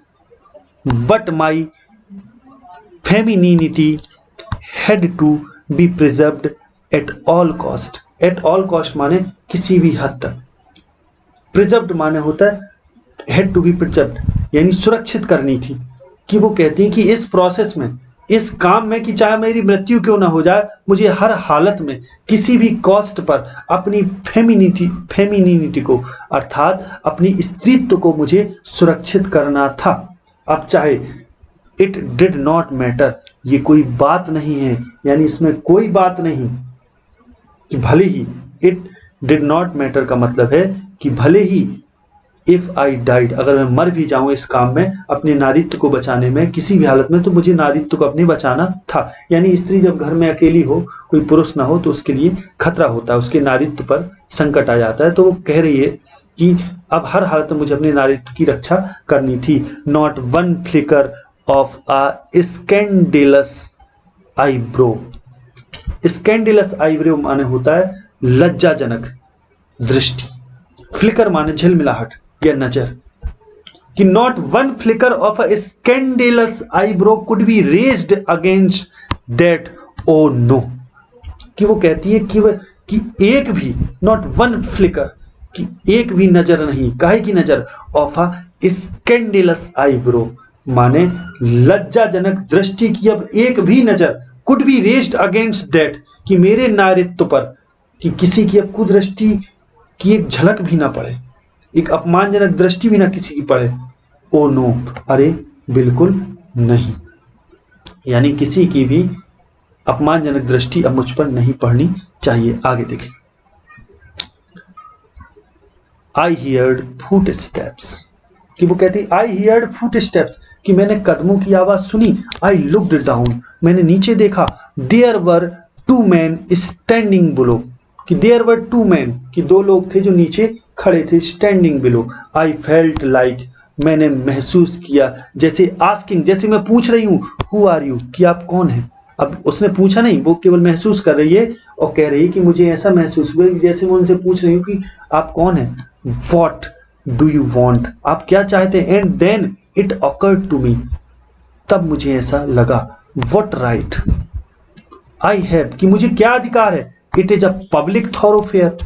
but my femininity had to be preserved at all cost. At all cost माने किसी भी हद तक, प्रिजर्व्ड माने होता है हैड टू बी प्रिजर्व्ड, यानी सुरक्षित करनी थी। कि वो कहती है कि इस प्रोसेस में, इस काम में, कि चाहे मेरी मृत्यु क्यों ना हो जाए, मुझे हर हालत में किसी भी कॉस्ट पर अपनी फेमिनिटी को, अर्थात अपनी स्त्रीत्व को मुझे सुरक्षित करना था। अब चाहे इट डिड नॉट मैटर, ये कोई बात नहीं है, यानी इसमें कोई बात नहीं कि भले ही, इट डिड नॉट मैटर का मतलब है कि भले ही इफ आई डाइड, अगर मैं मर भी जाऊं इस काम में, अपने नारित्व को बचाने में, किसी भी हालत में, तो मुझे नारित्व को अपने बचाना था। यानी स्त्री जब घर में अकेली हो, कोई पुरुष ना हो, तो उसके लिए खतरा होता है, उसके नारित्व पर संकट आ जाता है। तो वो कह रही है कि अब हर हालत में मुझे अपने नारित्व की रक्षा करनी थी। Not one flicker of a scandalous eyebrow, scandalous eyebrow माने होता है लज्जाजनक दृष्टि, फ्लिकर माने झिलमिलाहट या नजर, कि not one flicker of a scandalous eyebrow could be raised against that O no, कि वो कहती है कि एक भी, नॉट वन फ्लिकर, कि एक भी नजर नहीं, काहे की नजर, ऑफ अ स्कैंडेलस आईब्रो माने लज्जाजनक दृष्टि की अब एक भी नजर, could be raised against that, कि मेरे नारित्व पर, कि किसी की अब कुदृष्टि की एक झलक भी ना पड़े, एक अपमानजनक दृष्टि भी ना किसी की पड़े। ओ नो, अरे बिल्कुल नहीं, यानी किसी की भी अपमानजनक दृष्टि अब मुझ पर नहीं पड़नी चाहिए। आगे देखें। आई हियर्ड फुट स्टेप्स, कि वो कहती आई हियर्ड फुट स्टेप्स, कि मैंने कदमों की आवाज सुनी। आई लुक्ड डाउन, मैंने नीचे देखा। There were two men standing below, कि देयर वर टू मैन, कि दो लोग थे जो नीचे खड़े थे, standing below. I felt like, मैंने महसूस किया जैसे, आस्किंग, जैसे मैं पूछ रही हूँ, हु आर यू, कि आप कौन हैं। अब उसने पूछा नहीं, वो केवल महसूस कर रही है और कह रही है कि मुझे ऐसा महसूस हुआ जैसे मैं उनसे पूछ रही हूँ कि आप कौन हैं। वॉट डू यू वॉन्ट, आप क्या चाहते हैं। And then it occurred to me, तब मुझे ऐसा लगा। वॉट राइट आई हैव, कि मुझे क्या अधिकार है। इट इज अ पब्लिक थॉरोफेयर,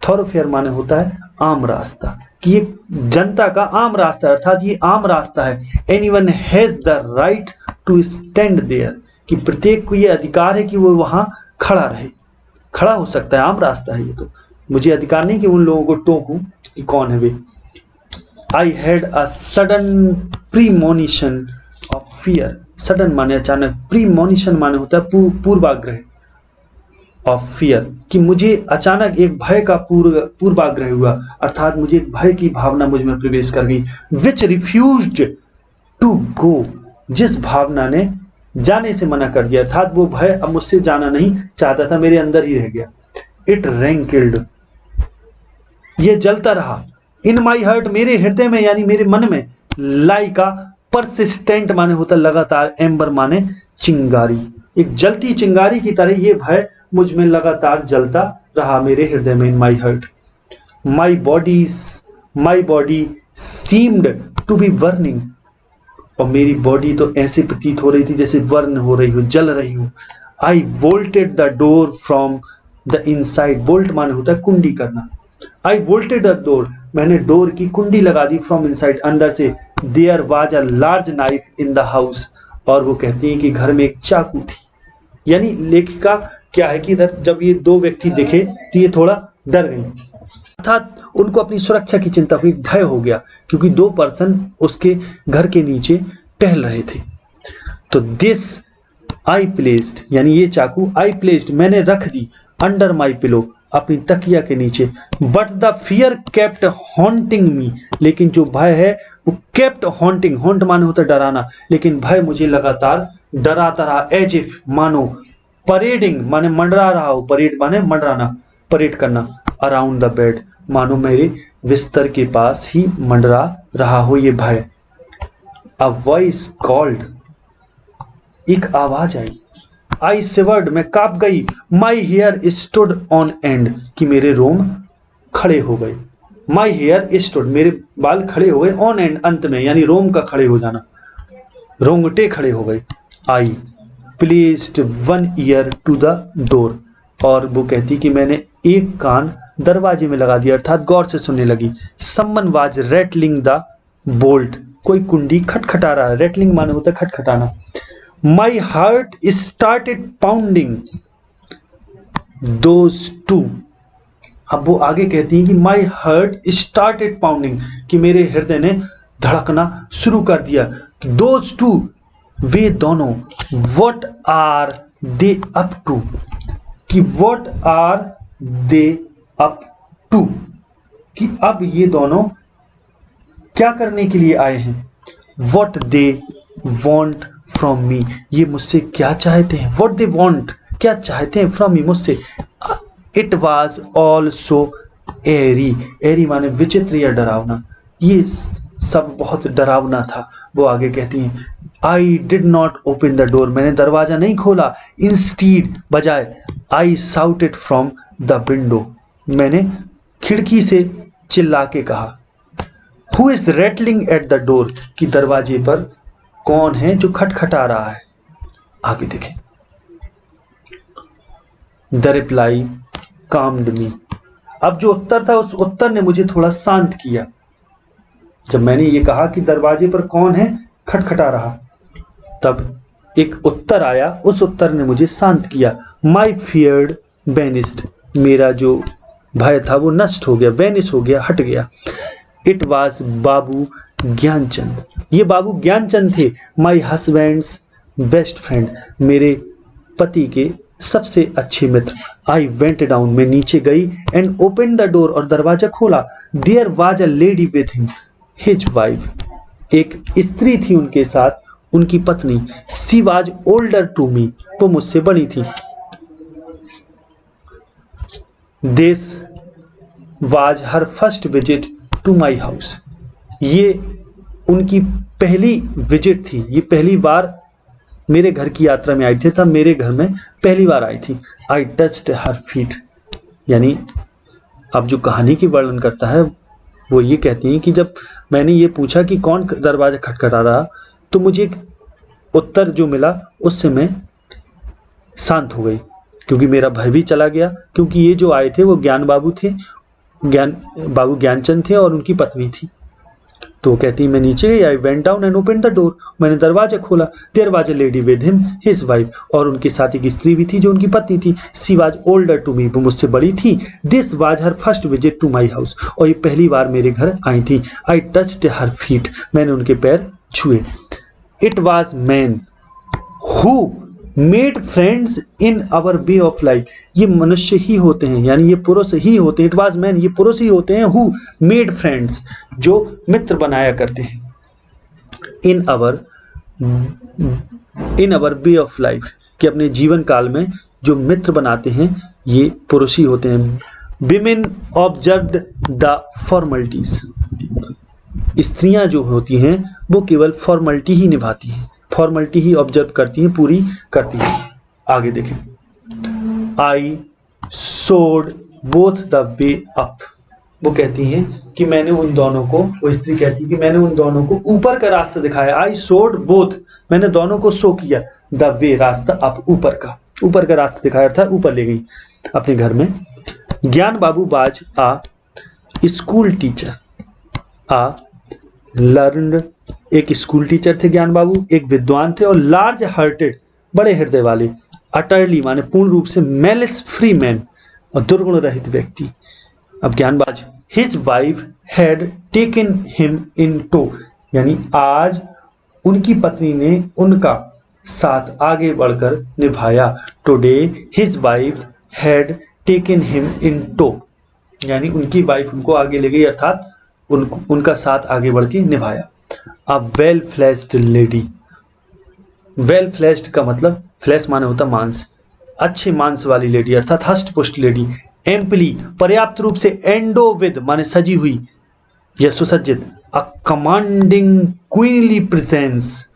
थॉरोफेयर माने होता है आम रास्ता, कि ये जनता का आम रास्ता है, अर्थात ये आम रास्ता है। Anyone has the right to stand there, कि प्रत्येक को ये अधिकार है कि वो वहां खड़ा रहे, खड़ा हो सकता है, आम रास्ता है ये, तो मुझे अधिकार नहीं कि उन लोगों को टोकूं कि कौन है वे। I had a sudden premonition of fear, sudden माने अचानक, प्रीमोनिशन माने होता है पूर्वाग्रह, ऑफ फियर, कि मुझे अचानक एक भय का पूर्वाग्रह हुआ, अर्थात मुझे एक भय की भावना मुझ में प्रवेश कर गई। विच रिफ्यूज्ड टू गो, जिस भावना ने जाने से मना कर दिया, अर्थात वो भय अब मुझसे जाना नहीं चाहता था, मेरे अंदर ही रह गया। इट रैंकिल्ड ये जलता रहा। इन माई हार्ट, मेरे हृदय में यानी मेरे मन में, लाइक आ परसिस्टेंट माने होता लगातार, एम्बर माने चिंगारी, एक जलती चिंगारी की तरह ये भय मुझ में लगातार जलता रहा मेरे हृदय में। In my heart my body seemed to be burning, और मेरी बॉडी तो ऐसे प्रतीत हो रही थी जैसे बर्न हो रही हो, जल रही हो। I bolted the door from the inside, bolt माने होता है कुंडी करना। आई वोल्टेड द डोर, मैंने डोर की कुंडी लगा दी, फ्रॉम इनसाइड अंदर से। There was a large knife in the house, और वो कहती हैं कि घर में एक चाकू थी। यानी लेखिका क्या है कि इधर जब ये दो व्यक्ति दिखे तो ये थोड़ा डर गई, अर्थात उनको अपनी सुरक्षा की चिंता हुई, भय हो गया, क्योंकि दो पर्सन उसके घर के नीचे टहल रहे थे। तो दिस आई प्लेस्ड, यानी ये चाकू आई प्लेस्ड मैंने रख दी, अंडर माई पिलो अपनी तकिया के नीचे। But the fear kept haunting me, लेकिन जो भय है वो केप्ट हॉन्टिंग, हॉन्ट माने होता है डराना, लेकिन भय मुझे लगातार डराता रहा। एज इफ मानो, परेडिंग माने मंडरा रहा हो, परेड माने मंडराना, परेड करना। अराउंड द बेड मानो मेरे बिस्तर के पास ही मंडरा रहा हो ये भय। अ वॉइस कॉल्ड, एक आवाज आई। आई सिवर्ड, मैं कांप गई। My hair stood on end, कि मेरे रोम खड़े हो गए। माई हेयर स्टूड, मेरे बाल खड़े हो गए, ऑन एंड अंत में, यानी रोम का खड़े हो जाना, रोंगटे खड़े हो गए। I placed one ear to the door, और वो कहती कि मैंने एक कान दरवाजे में लगा दिया, अर्थात गौर से सुनने लगी। Someone was rattling the bolt, कोई कुंडी खटखटा रहा है, रेटलिंग माने होता है खटखटाना। My heart started pounding those two, अब वो आगे कहती हैं कि माई हार्ट स्टार्टेड पाउंडिंग, कि मेरे हृदय ने धड़कना शुरू कर दिया। दोज टू, वे दोनों, what are they up to, कि what are they up to, कि अब ये दोनों क्या करने के लिए आए हैं। What they want from me, ये मुझसे क्या चाहते हैं। व्हाट दे वॉन्ट, क्या चाहते हैं, फ्रॉम मी, मुझसे। इट वॉज ऑल्सो एरी, एरी माने विचित्र या डरावना, ये सब बहुत डरावना था। वो आगे कहती हैं आई did not open the door, मैंने दरवाजा नहीं खोला। इंस्टीड, बजाय, आई साउटेड फ्रॉम द विंडो, मैंने खिड़की से चिल्ला के कहा। Who is rattling at the door, कि दरवाजे पर कौन है जो खटखटा रहा है। आगे देखें। द रिप्लाई काम्ड मी, अब जो उत्तर था उस उत्तर ने मुझे थोड़ा शांत किया। जब मैंने ये कहा कि दरवाजे पर कौन है खटखटा रहा, तब एक उत्तर आया, उस उत्तर ने मुझे शांत किया। माई फियर्ड वेनिस्ड, मेरा जो भय था वो नष्ट हो गया, वेनिश हो गया, हट गया। इट वॉज बाबू ज्ञानचंद, ये बाबू ज्ञानचंद थे। माई हस्बैंड्स बेस्ट फ्रेंड, मेरे पति के सबसे अच्छे मित्र। आई वेंट डाउन, मैं नीचे गई, एंड ओपन द डोर, और दरवाजा खोला। There was a lady with him, his wife, एक स्त्री थी उनके साथ, उनकी पत्नी। She was older to me, वो मुझसे बड़ी थी। This was her first visit to my house, ये उनकी पहली विजिट थी, ये पहली बार मेरे घर की यात्रा में आई थी, तब मेरे घर में पहली बार आई थी। आई टच्ड हर फीट, यानी अब जो कहानी की वर्णन करता है वो ये कहती हैं कि जब मैंने ये पूछा कि कौन दरवाजा खटखटा रहा, तो मुझे एक उत्तर जो मिला उससे मैं शांत हो गई, क्योंकि मेरा भय भी चला गया, क्योंकि ये जो आए थे वो ज्ञान बाबू थे, बाबू ज्ञानचंद थे और उनकी पत्नी थी। तो वो कहती मैं नीचे गई। I went down and open the door, मैंने दरवाजा खोला। There was a lady with him, his wife, और उनके साथ एक स्त्री भी थी जो उनकी पत्नी थी। She was older to me, वो मुझसे बड़ी थी। This was her first visit to my house, और ये पहली बार मेरे घर आई थी। आई टच्ड हर फीट, मैंने उनके पैर छुए। It was man who made friends in our way of life, ये मनुष्य ही होते हैं, यानी ये पुरुष ही होते हैं। इट वाज मैन, ये पुरुष ही होते हैं। हु मेड फ्रेंड्स, जो मित्र बनाया करते हैं। इन अवर वे ऑफ लाइफ, कि अपने जीवन काल में जो मित्र बनाते हैं ये पुरुष ही होते हैं। विमेन ऑब्जर्व्ड द फॉर्मेलिटीज, स्त्रियां जो होती हैं वो केवल फॉर्मेलिटी ही निभाती हैं, फॉर्मेलिटी ही ऑब्जर्व करती हैं, पूरी करती हैं। आगे देखें, आई सोड बोथ द वे अप, वो कहती हैं कि मैंने उन दोनों को, वो स्त्री कहती है कि मैंने उन दोनों को ऊपर का रास्ता दिखाया। आई सोड बोथ, मैंने दोनों को शो किया, द वे रास्ता अप, ऊपर का रास्ता दिखाया था, ऊपर ले गई अपने घर में। ज्ञान बाबू बाज आ स्कूल टीचर, आ लर्नड, एक स्कूल टीचर थे ज्ञान बाबू, एक विद्वान थे और लार्ज हार्टेड, बड़े हृदय वाले, अटरली माने पूर्ण रूप से, मेलिस फ्री मैन, और दुर्गुण रहित व्यक्ति। अब ज्ञानबाज, his wife had taken him in tow, यानी आज उनकी पत्नी ने उनका साथ आगे बढ़कर निभाया। Today his wife had taken him in tow, यानी उनकी वाइफ उनको आगे ले गई, अर्थात उनका साथ आगे बढ़ के निभाया। A well flashed lady, well flashed का मतलब, फ्लैश माने होता मांस, अच्छे मांस वाली लेडी अर्थात हष्ट पुष्ट लेडी। एम्पली पर्याप्त रूप से, एंडो विद माने सजी हुई या सुसज्जित। अ कमांडिंग क्वीनली प्रेजेंस,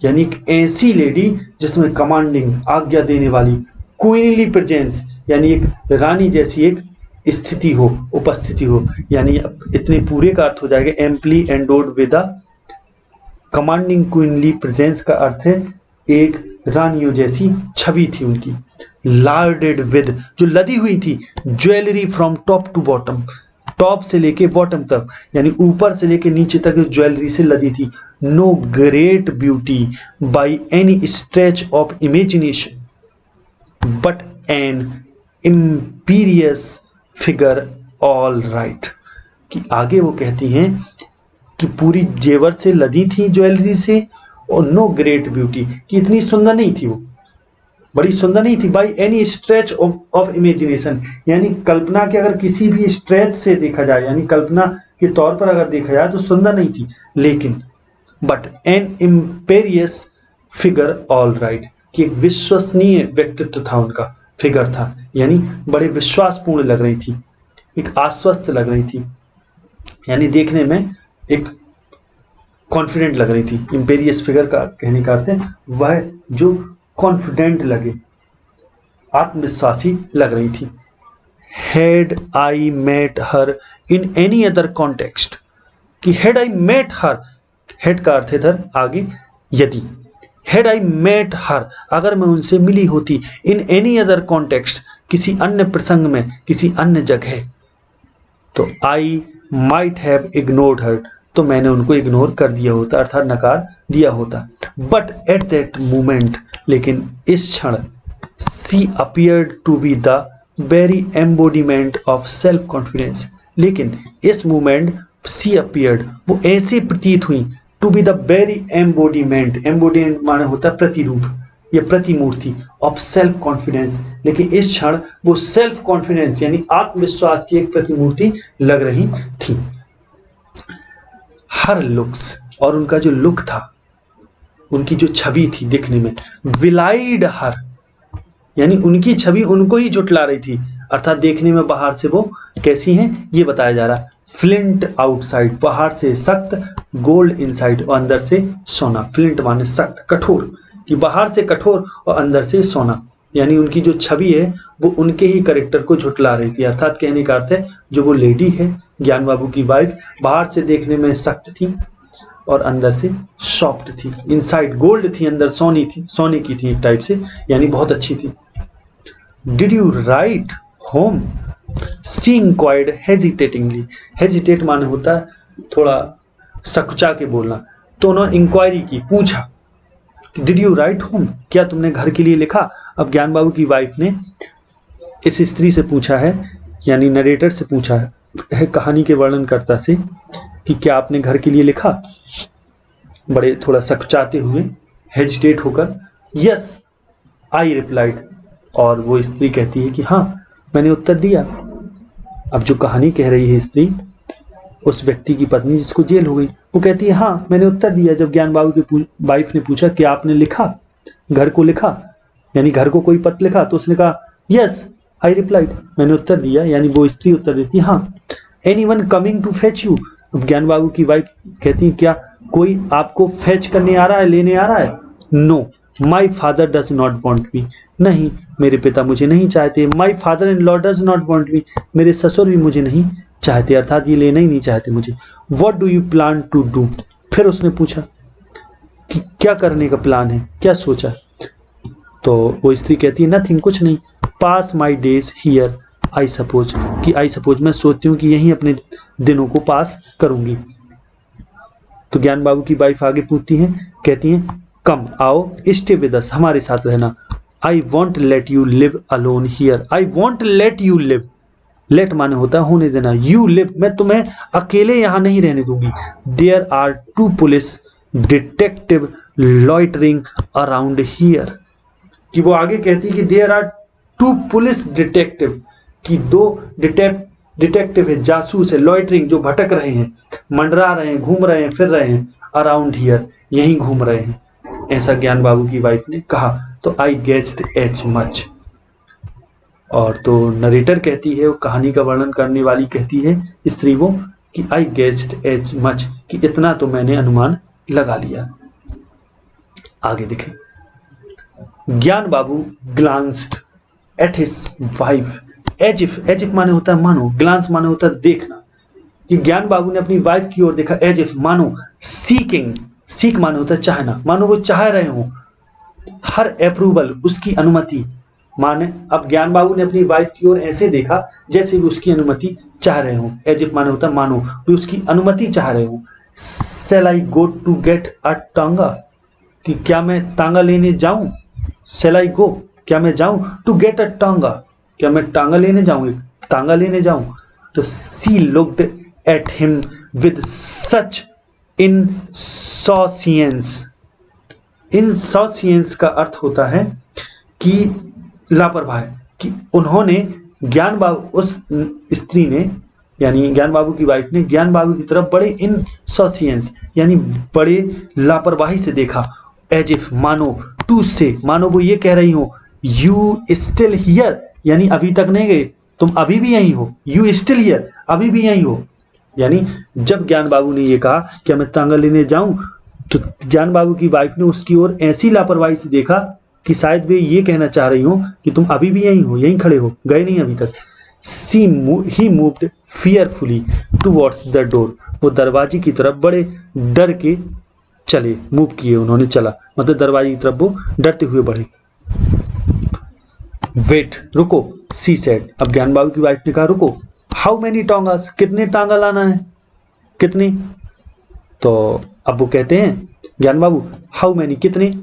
यानी एक ऐसी लेडी जिसमें कमांडिंग आज्ञा देने वाली, क्वीनली प्रेजेंस यानी एक रानी जैसी एक स्थिति हो, उपस्थिति हो, यानी इतने पूरे का अर्थ हो जाएगा amply endowed with a commanding queenly presence का अर्थ है एक रानियों जैसी छवि थी उनकी। लार्डेड विद, जो लदी हुई थी, jewellery from top to bottom, top से लेके बॉटम तक, यानी ऊपर से लेके नीचे तक ज्वेलरी से लदी थी। No great beauty by any stretch of imagination but an imperious figure all right, कि आगे वो कहती हैं कि पूरी जेवर से लदी थी ज्वेलरी से, और नो ग्रेट ब्यूटी, कि इतनी सुंदर नहीं थी वो, बड़ी सुंदर नहीं थी। By any stretch of imagination, यानी कल्पना के अगर किसी भी स्ट्रेच से देखा जाए, यानी कल्पना के तौर पर अगर देखा जाए तो सुंदर नहीं थी, लेकिन but an imperious figure all right, कि एक विश्वसनीय व्यक्तित्व था उनका, फिगर था, यानी बड़े विश्वासपूर्ण लग रही थी, एक आश्वस्त लग रही थी, यानी देखने में एक कॉन्फिडेंट लग रही थी। इंपेरियस फिगर का कहने का अर्थ है वह जो कॉन्फिडेंट लगे, आत्मविश्वासी लग रही थी। Had I met her in any other context, कि had I met her, had का अर्थ है इधर आगे यदि, हैड आई मेट हर, अगर मैं उनसे मिली होती, इन एनी अदर कॉन्टेक्स्ट, किसी अन्य प्रसंग में, किसी अन्य जगह, तो I might have ignored her, तो मैंने उनको इग्नोर कर दिया होता, अर्थात नकार दिया होता। बट एट दैट मोमेंट, लेकिन इस क्षण, she appeared to be the very embodiment of self confidence, लेकिन इस मोमेंट सी अपीयर्ड, वो ऐसे प्रतीत हुई, to be the very embodiment, embodiment माने होता प्रतिरूप या प्रतिमूर्ति, ऑफ सेल्फ कॉन्फिडेंस, लेकिन इस क्षण वो सेल्फ कॉन्फिडेंस यानी आत्मविश्वास की एक प्रतिमूर्ति लग रही थी। हर लुक्स, और उनका जो लुक था, उनकी जो छवि थी दिखने में, विलाइड हर, यानी उनकी छवि उनको ही जुटला रही थी, अर्थात देखने में बाहर से वो कैसी हैं ये बताया जा रहा है। फ्लिंट आउटसाइड, बाहर से सख्त, गोल्ड इनसाइड, और अंदर से सोना। फ्लिंट माने सख्त, कठोर, कि बाहर से कठोर और अंदर से सोना, यानी उनकी जो छवि है वो उनके ही कैरेक्टर को झुटला रही थी, अर्थात कहने का अर्थ है जो वो लेडी है ज्ञान बाबू की वाइफ, बाहर से देखने में सख्त थी और अंदर से सॉफ्ट थी, इनसाइड गोल्ड थी, अंदर सोनी थी, सोने की थी एक टाइप से, यानी बहुत अच्छी थी। Did you write home, she inquired hesitatingly, hesitate माने होता है थोड़ा सकुचा के बोलना, तो उन्होंने इंक्वायरी की, पूछा, डिड यू राइट होम, क्या तुमने घर के लिए लिखा। अब ज्ञान बाबू की वाइफ ने इस स्त्री से पूछा है, यानी नरेटर से पूछा है कहानी के वर्णन करता से, कि क्या आपने घर के लिए लिखा, बड़े थोड़ा सकुचाते हुए, हेजिटेट होकर, यस आई रिप्लाइड, और वो स्त्री कहती है कि हाँ मैंने उत्तर दिया। अब जो कहानी कह रही है स्त्री, उस व्यक्ति की पत्नी जिसको जेल हो गई, वो कहती है हाँ मैंने उत्तर दिया। जब ज्ञान बाबू की वाइफ ने पूछा कि आपने लिखा, घर को लिखा, यानी घर को कोई पत्र लिखा, तो उसने कहा यस आई रिप्लाइड, मैंने उत्तर दिया, यानी वो स्त्री उत्तर देती हाँ। Anyone coming to fetch you, अब ज्ञान बाबू की वाइफ कहती क्या कोई आपको फेच करने आ रहा है, लेने आ रहा है? Know my father does not want me, नहीं मेरे पिता मुझे नहीं चाहते। माई father in law does not want me, मेरे ससुर भी मुझे नहीं चाहते, अर्थात ये लेना ही नहीं चाहते मुझे। What do you plan to do, फिर उसने पूछा कि क्या करने का प्लान है, क्या सोचा? तो वो स्त्री कहती है नथिंग, कुछ नहीं। Pass my days here I suppose, कि आई सपोज मैं सोचती हूँ कि यहीं अपने दिनों को पास करूंगी। तो ज्ञान बाबू की वाइफ आगे पूछती हैं, कहती हैं कम आओ, स्टे विद अस, हमारे साथ रहना। I won't let you live alone here, I won't let you live, let माने होता है होने देना, यू लिव मैं तुम्हें अकेले यहां नहीं रहने दूंगी। There are 2 police detective loitering around here, कि वो आगे कहती कि देयर आर 2 पुलिस डिटेक्टिव, कि 2 डिटेक्टिव है, जासूस है, लॉइटरिंग जो भटक रहे हैं, मंडरा रहे हैं, घूम रहे हैं, फिर रहे हैं, अराउंड हियर यहीं घूम रहे हैं, ऐसा ज्ञान बाबू की वाइफ ने कहा। तो आई गेस्ड एज मच, और तो नरेटर कहती है, वो कहानी का वर्णन करने वाली कहती है स्त्री वो कि आई गेस्ड एज मच, कि इतना तो मैंने अनुमान लगा लिया। आगे देखें, Gyan Babu glanced at his wife as if माने होता है मानो, ग्लांस माने होता है देखना, कि ज्ञान बाबू ने अपनी वाइफ की ओर देखा, एज इफ मानो, सीकिंग, सीक माने होता है चाहना, मानो वो चाह रहे हो, हर अप्रूवल उसकी अनुमति, माने अब ज्ञान बाबू ने अपनी वाइफ की ओर ऐसे देखा जैसे भी उसकी अनुमति चाह रहे हो, एज इफ माने होता है मानो वो उसकी अनुमति चाह रहे हो। Shall I go to get a tonga, कि क्या मैं टांगा लेने जाऊं? सेल आई गो, क्या मैं जाऊं? टू गेट अ टांगा, क्या मैं टांगा लेने जाऊं, टांगा लेने जाऊं? तो she looked at him with such insouciance, insouciance का अर्थ होता है कि लापरवाह, कि उन्होंने ज्ञान बाबू, उस स्त्री ने यानी ज्ञान बाबू की वाइफ ने ज्ञान बाबू की तरफ बड़े इनसॉसियंस यानी बड़े लापरवाही से देखा। एज इफ मानो, टू से मानो वो ये कह रही हो, यू स्टिल हियर, यानी अभी तक नहीं गए, तुम अभी भी यहीं हो, यू स्टिल हियर, अभी भी यहीं हो। यानी जब ज्ञान बाबू ने ये कहा क्या मैं टांगा लेने जाऊं, तो ज्ञान बाबू की वाइफ ने उसकी ओर ऐसी लापरवाही से देखा कि शायद वे ये कहना चाह रही हो कि तुम अभी भी यहीं हो, यहीं खड़े हो, गए नहीं अभी तक। He moved fearfully towards the door, वो दरवाजे की तरफ बड़े डर के चले, मूव किए उन्होंने, चला मतलब दरवाजे की तरफ वो डरते हुए बढ़े। वेट, रुको, सी सेड, अब ज्ञान बाबू की वाइफ ने कहा रुको। हाउ मेनी टोंगास, कितने टांगा लाना है, कितने? तो अब वो कहते हैं ज्ञान बाबू हाउ मेनी, कितने?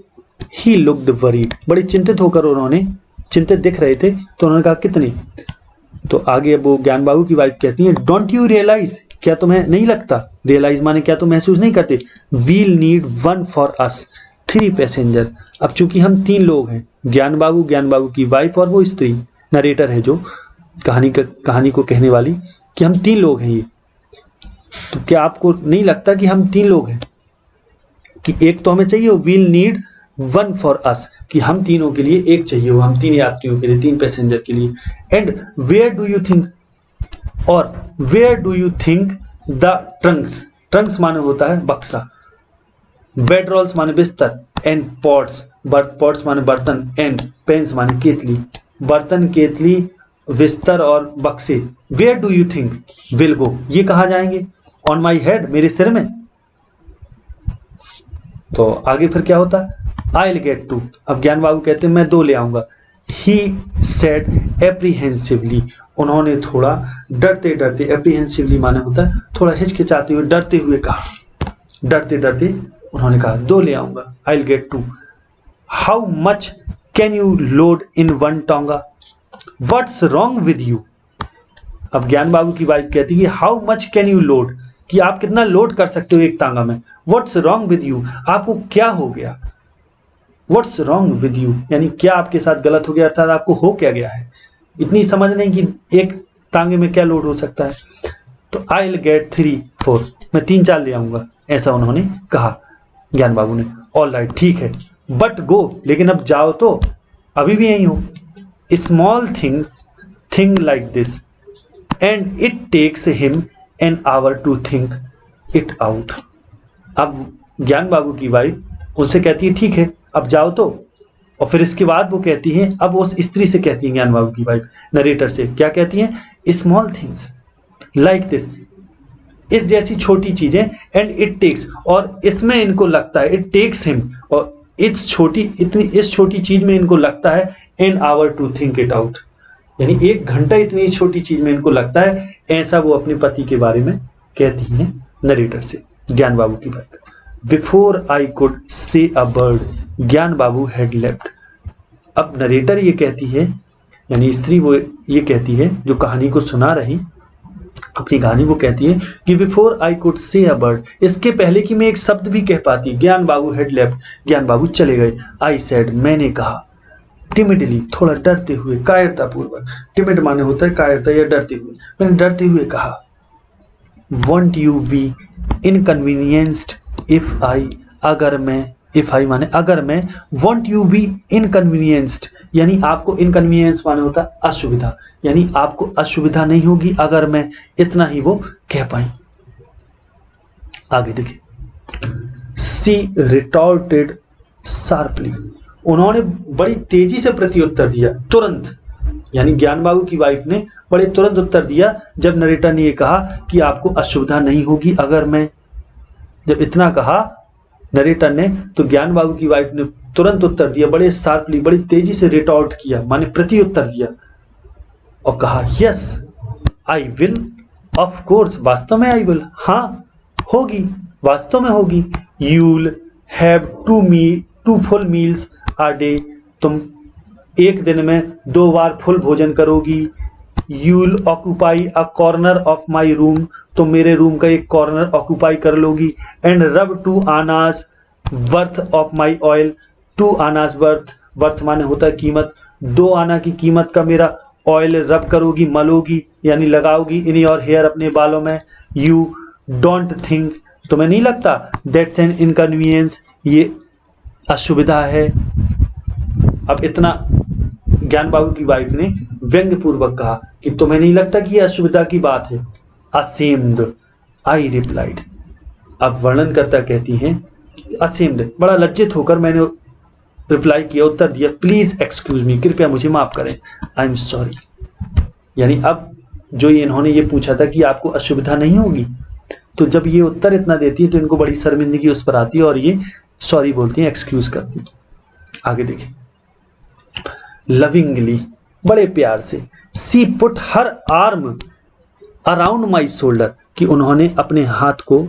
ही लुक्ड वरीड, बड़े चिंतित होकर उन्होंने, चिंतित दिख रहे थे, तो उन्होंने कहा कितने? तो आगे अब वो ज्ञान बाबू की वाइफ कहती है डोंट यू रियलाइज, क्या तुम्हें नहीं लगता, रियलाइज माने क्या तुम महसूस नहीं करते, we'll need 1 for us 3 passenger. अब चूंकि हम 3 लोग हैं, ज्ञान बाबू की वाइफ और वो स्त्री, नरेटर है जो कहानी को कहने वाली, कि हम 3 लोग हैं ये, तो क्या आपको नहीं लगता कि हम 3 लोग हैं, कि एक तो हमें चाहिए, वील नीड 1 फॉर अस, कि हम तीनों के लिए एक चाहिए हो, हम 3 यात्रियों के लिए, 3 पैसेंजर के लिए। And where do you think, और where do you think the trunks, trunks माने होता है बक्सा, बेडरोल्स माने बिस्तर, एंड पॉट्स, पॉट्स माने बर्तन, एंड पेंस माने केतली, बर्तन, केतली, बिस्तर और बक्से। Where do you think will go, ये कहाँ जाएंगे? ऑन माई हेड, मेरे सिर में। तो आगे फिर क्या होता है, आई विल गेट 2, अब ज्ञान बाबू कहते हैं मैं 2 ले आऊंगा। ही सेड एप्रीहेंसिवली, उन्होंने थोड़ा डरते डरते, एप्रीहेंसिवली माने होता है थोड़ा हिचकिचाते हुए, डरते हुए कहा, डरते डरते उन्होंने कहा 2 ले आऊंगा, I will get 2। How much can you load in 1 tonga, what's wrong with you, अब ज्ञान बाबू की वाइफ कहती है how much can you load, कि आप कितना लोड कर सकते हो एक टांगा में। व्हाट्स रॉन्ग विद यू, आपको क्या हो गया, व्हाट्स रॉन्ग विद यू यानी क्या आपके साथ गलत हो गया, अर्थात आपको हो क्या गया है, इतनी समझ नहीं कि एक टांगे में क्या लोड हो सकता है। तो आई विल गेट 3 4, मैं 3 4 ले आऊंगा, ऐसा उन्होंने कहा ज्ञान बाबू ने। ऑल राइट, ठीक है, बट गो, लेकिन अब जाओ तो, अभी भी यहीं हो। Small things thing like this and it takes him an hour to think it out. अब ज्ञान बाबू की वाइफ उससे कहती है ठीक है अब जाओ तो, और फिर इसके बाद वो कहती है, अब उस स्त्री से कहती है ज्ञान बाबू की वाइफ नरेटर से, क्या कहती है, स्मॉल थिंग्स लाइक दिस, इस जैसी छोटी चीजें, एंड इट टेक्स, और इसमें इनको लगता है, इट टेक्स हिम, और इस छोटी चीज में इनको लगता है an hour to think it out, यानी 1 घंटा इतनी छोटी चीज में इनको लगता है, ऐसा वो अपने पति के बारे में कहती हैं नरेटर से ज्ञान बाबू की बात। Before I could say a bird ज्ञान बाबू हैड लेफ्ट। अब नरेटर ये कहती है, यानी स्त्री वो ये कहती है जो कहानी को सुना रही अपनी कहानी, वो कहती है कि before I could say a bird, इसके पहले कि मैं एक शब्द भी कह पाती, ज्ञान बाबू हैड लेफ्ट, ज्ञान बाबू चले गए। आई सेड, मैंने कहा, टिमिडली, थोड़ा डरते हुए, कायरतापूर्वक, टिमिड माने होता है कायरता या डरते हुए, मैंने डरते हुए कहा, won't you be inconvenienced if I, अगर मैं, इफ आई माने अगर मैं, वॉन्ट यू बी इनकन्वीनियंस्ड, यानी आपको इनकन्वीनियंस माने होता है असुविधा, यानी आपको असुविधा नहीं होगी अगर मैं, इतना ही वो कह पाई। आगे देखिए, सी रिटॉर्टेड शार्पली, उन्होंने बड़ी तेजी से प्रत्युत्तर दिया, तुरंत, यानी ज्ञान बाबू की वाइफ ने बड़े तुरंत उत्तर दिया जब नरेटर ने यह कहा कि आपको असुविधा नहीं होगी अगर मैं, जब इतना कहा नरेटर ने तो ज्ञान बाबू की वाइफ ने तुरंत उत्तर दिया, बड़े शार्पली, बड़ी तेजी से रिटॉर्ट किया, माने प्रत्युत्तर दिया और कहा, yes I will, of course, वास्तव में आई विल, हाँ होगी, वास्तव में होगी। You'll have two full meals a day, तुम एक दिन में 2 बार फुल भोजन करोगी। You'll occupy a corner of my room, तुम मेरे रूम का एक कॉर्नर ऑक्यूपाई कर लोगी। And rub 2 annas worth of my oil, 2 annas worth माने होता है कीमत, 2 आना की कीमत का मेरा ऑयल रब करोगी, मलोगी, यानी लगाओगी इन योर हेयर, अपने बालों में। यू डोंट थिंक, तुम्हें नहीं लगता, दैट्स एन इनकन्वीनियंस, ये असुविधा है। अब इतना ज्ञान बाबू की वाइफ ने व्यंग्य पूर्वक कहा कि तुम्हें नहीं लगता कि यह असुविधा की बात है। असेम्ड आई रिप्लाइड, अब वर्णन करता कहती हैं, असेम्ड, बड़ा लज्जित होकर मैंने रिप्लाई किया, उत्तर दिया, प्लीज एक्सक्यूज मी, कृपया मुझे माफ करें, आई एम सॉरी। यानी अब जो इन्होंने ये पूछा था कि आपको असुविधा नहीं होगी, तो जब ये उत्तर इतना देती है तो इनको बड़ी शर्मिंदगी उस पर आती है और ये सॉरी बोलती हैं, एक्सक्यूज करती हैं। आगे देखिए, लविंगली, बड़े प्यार से, she put her arm around my shoulder, कि उन्होंने अपने हाथ को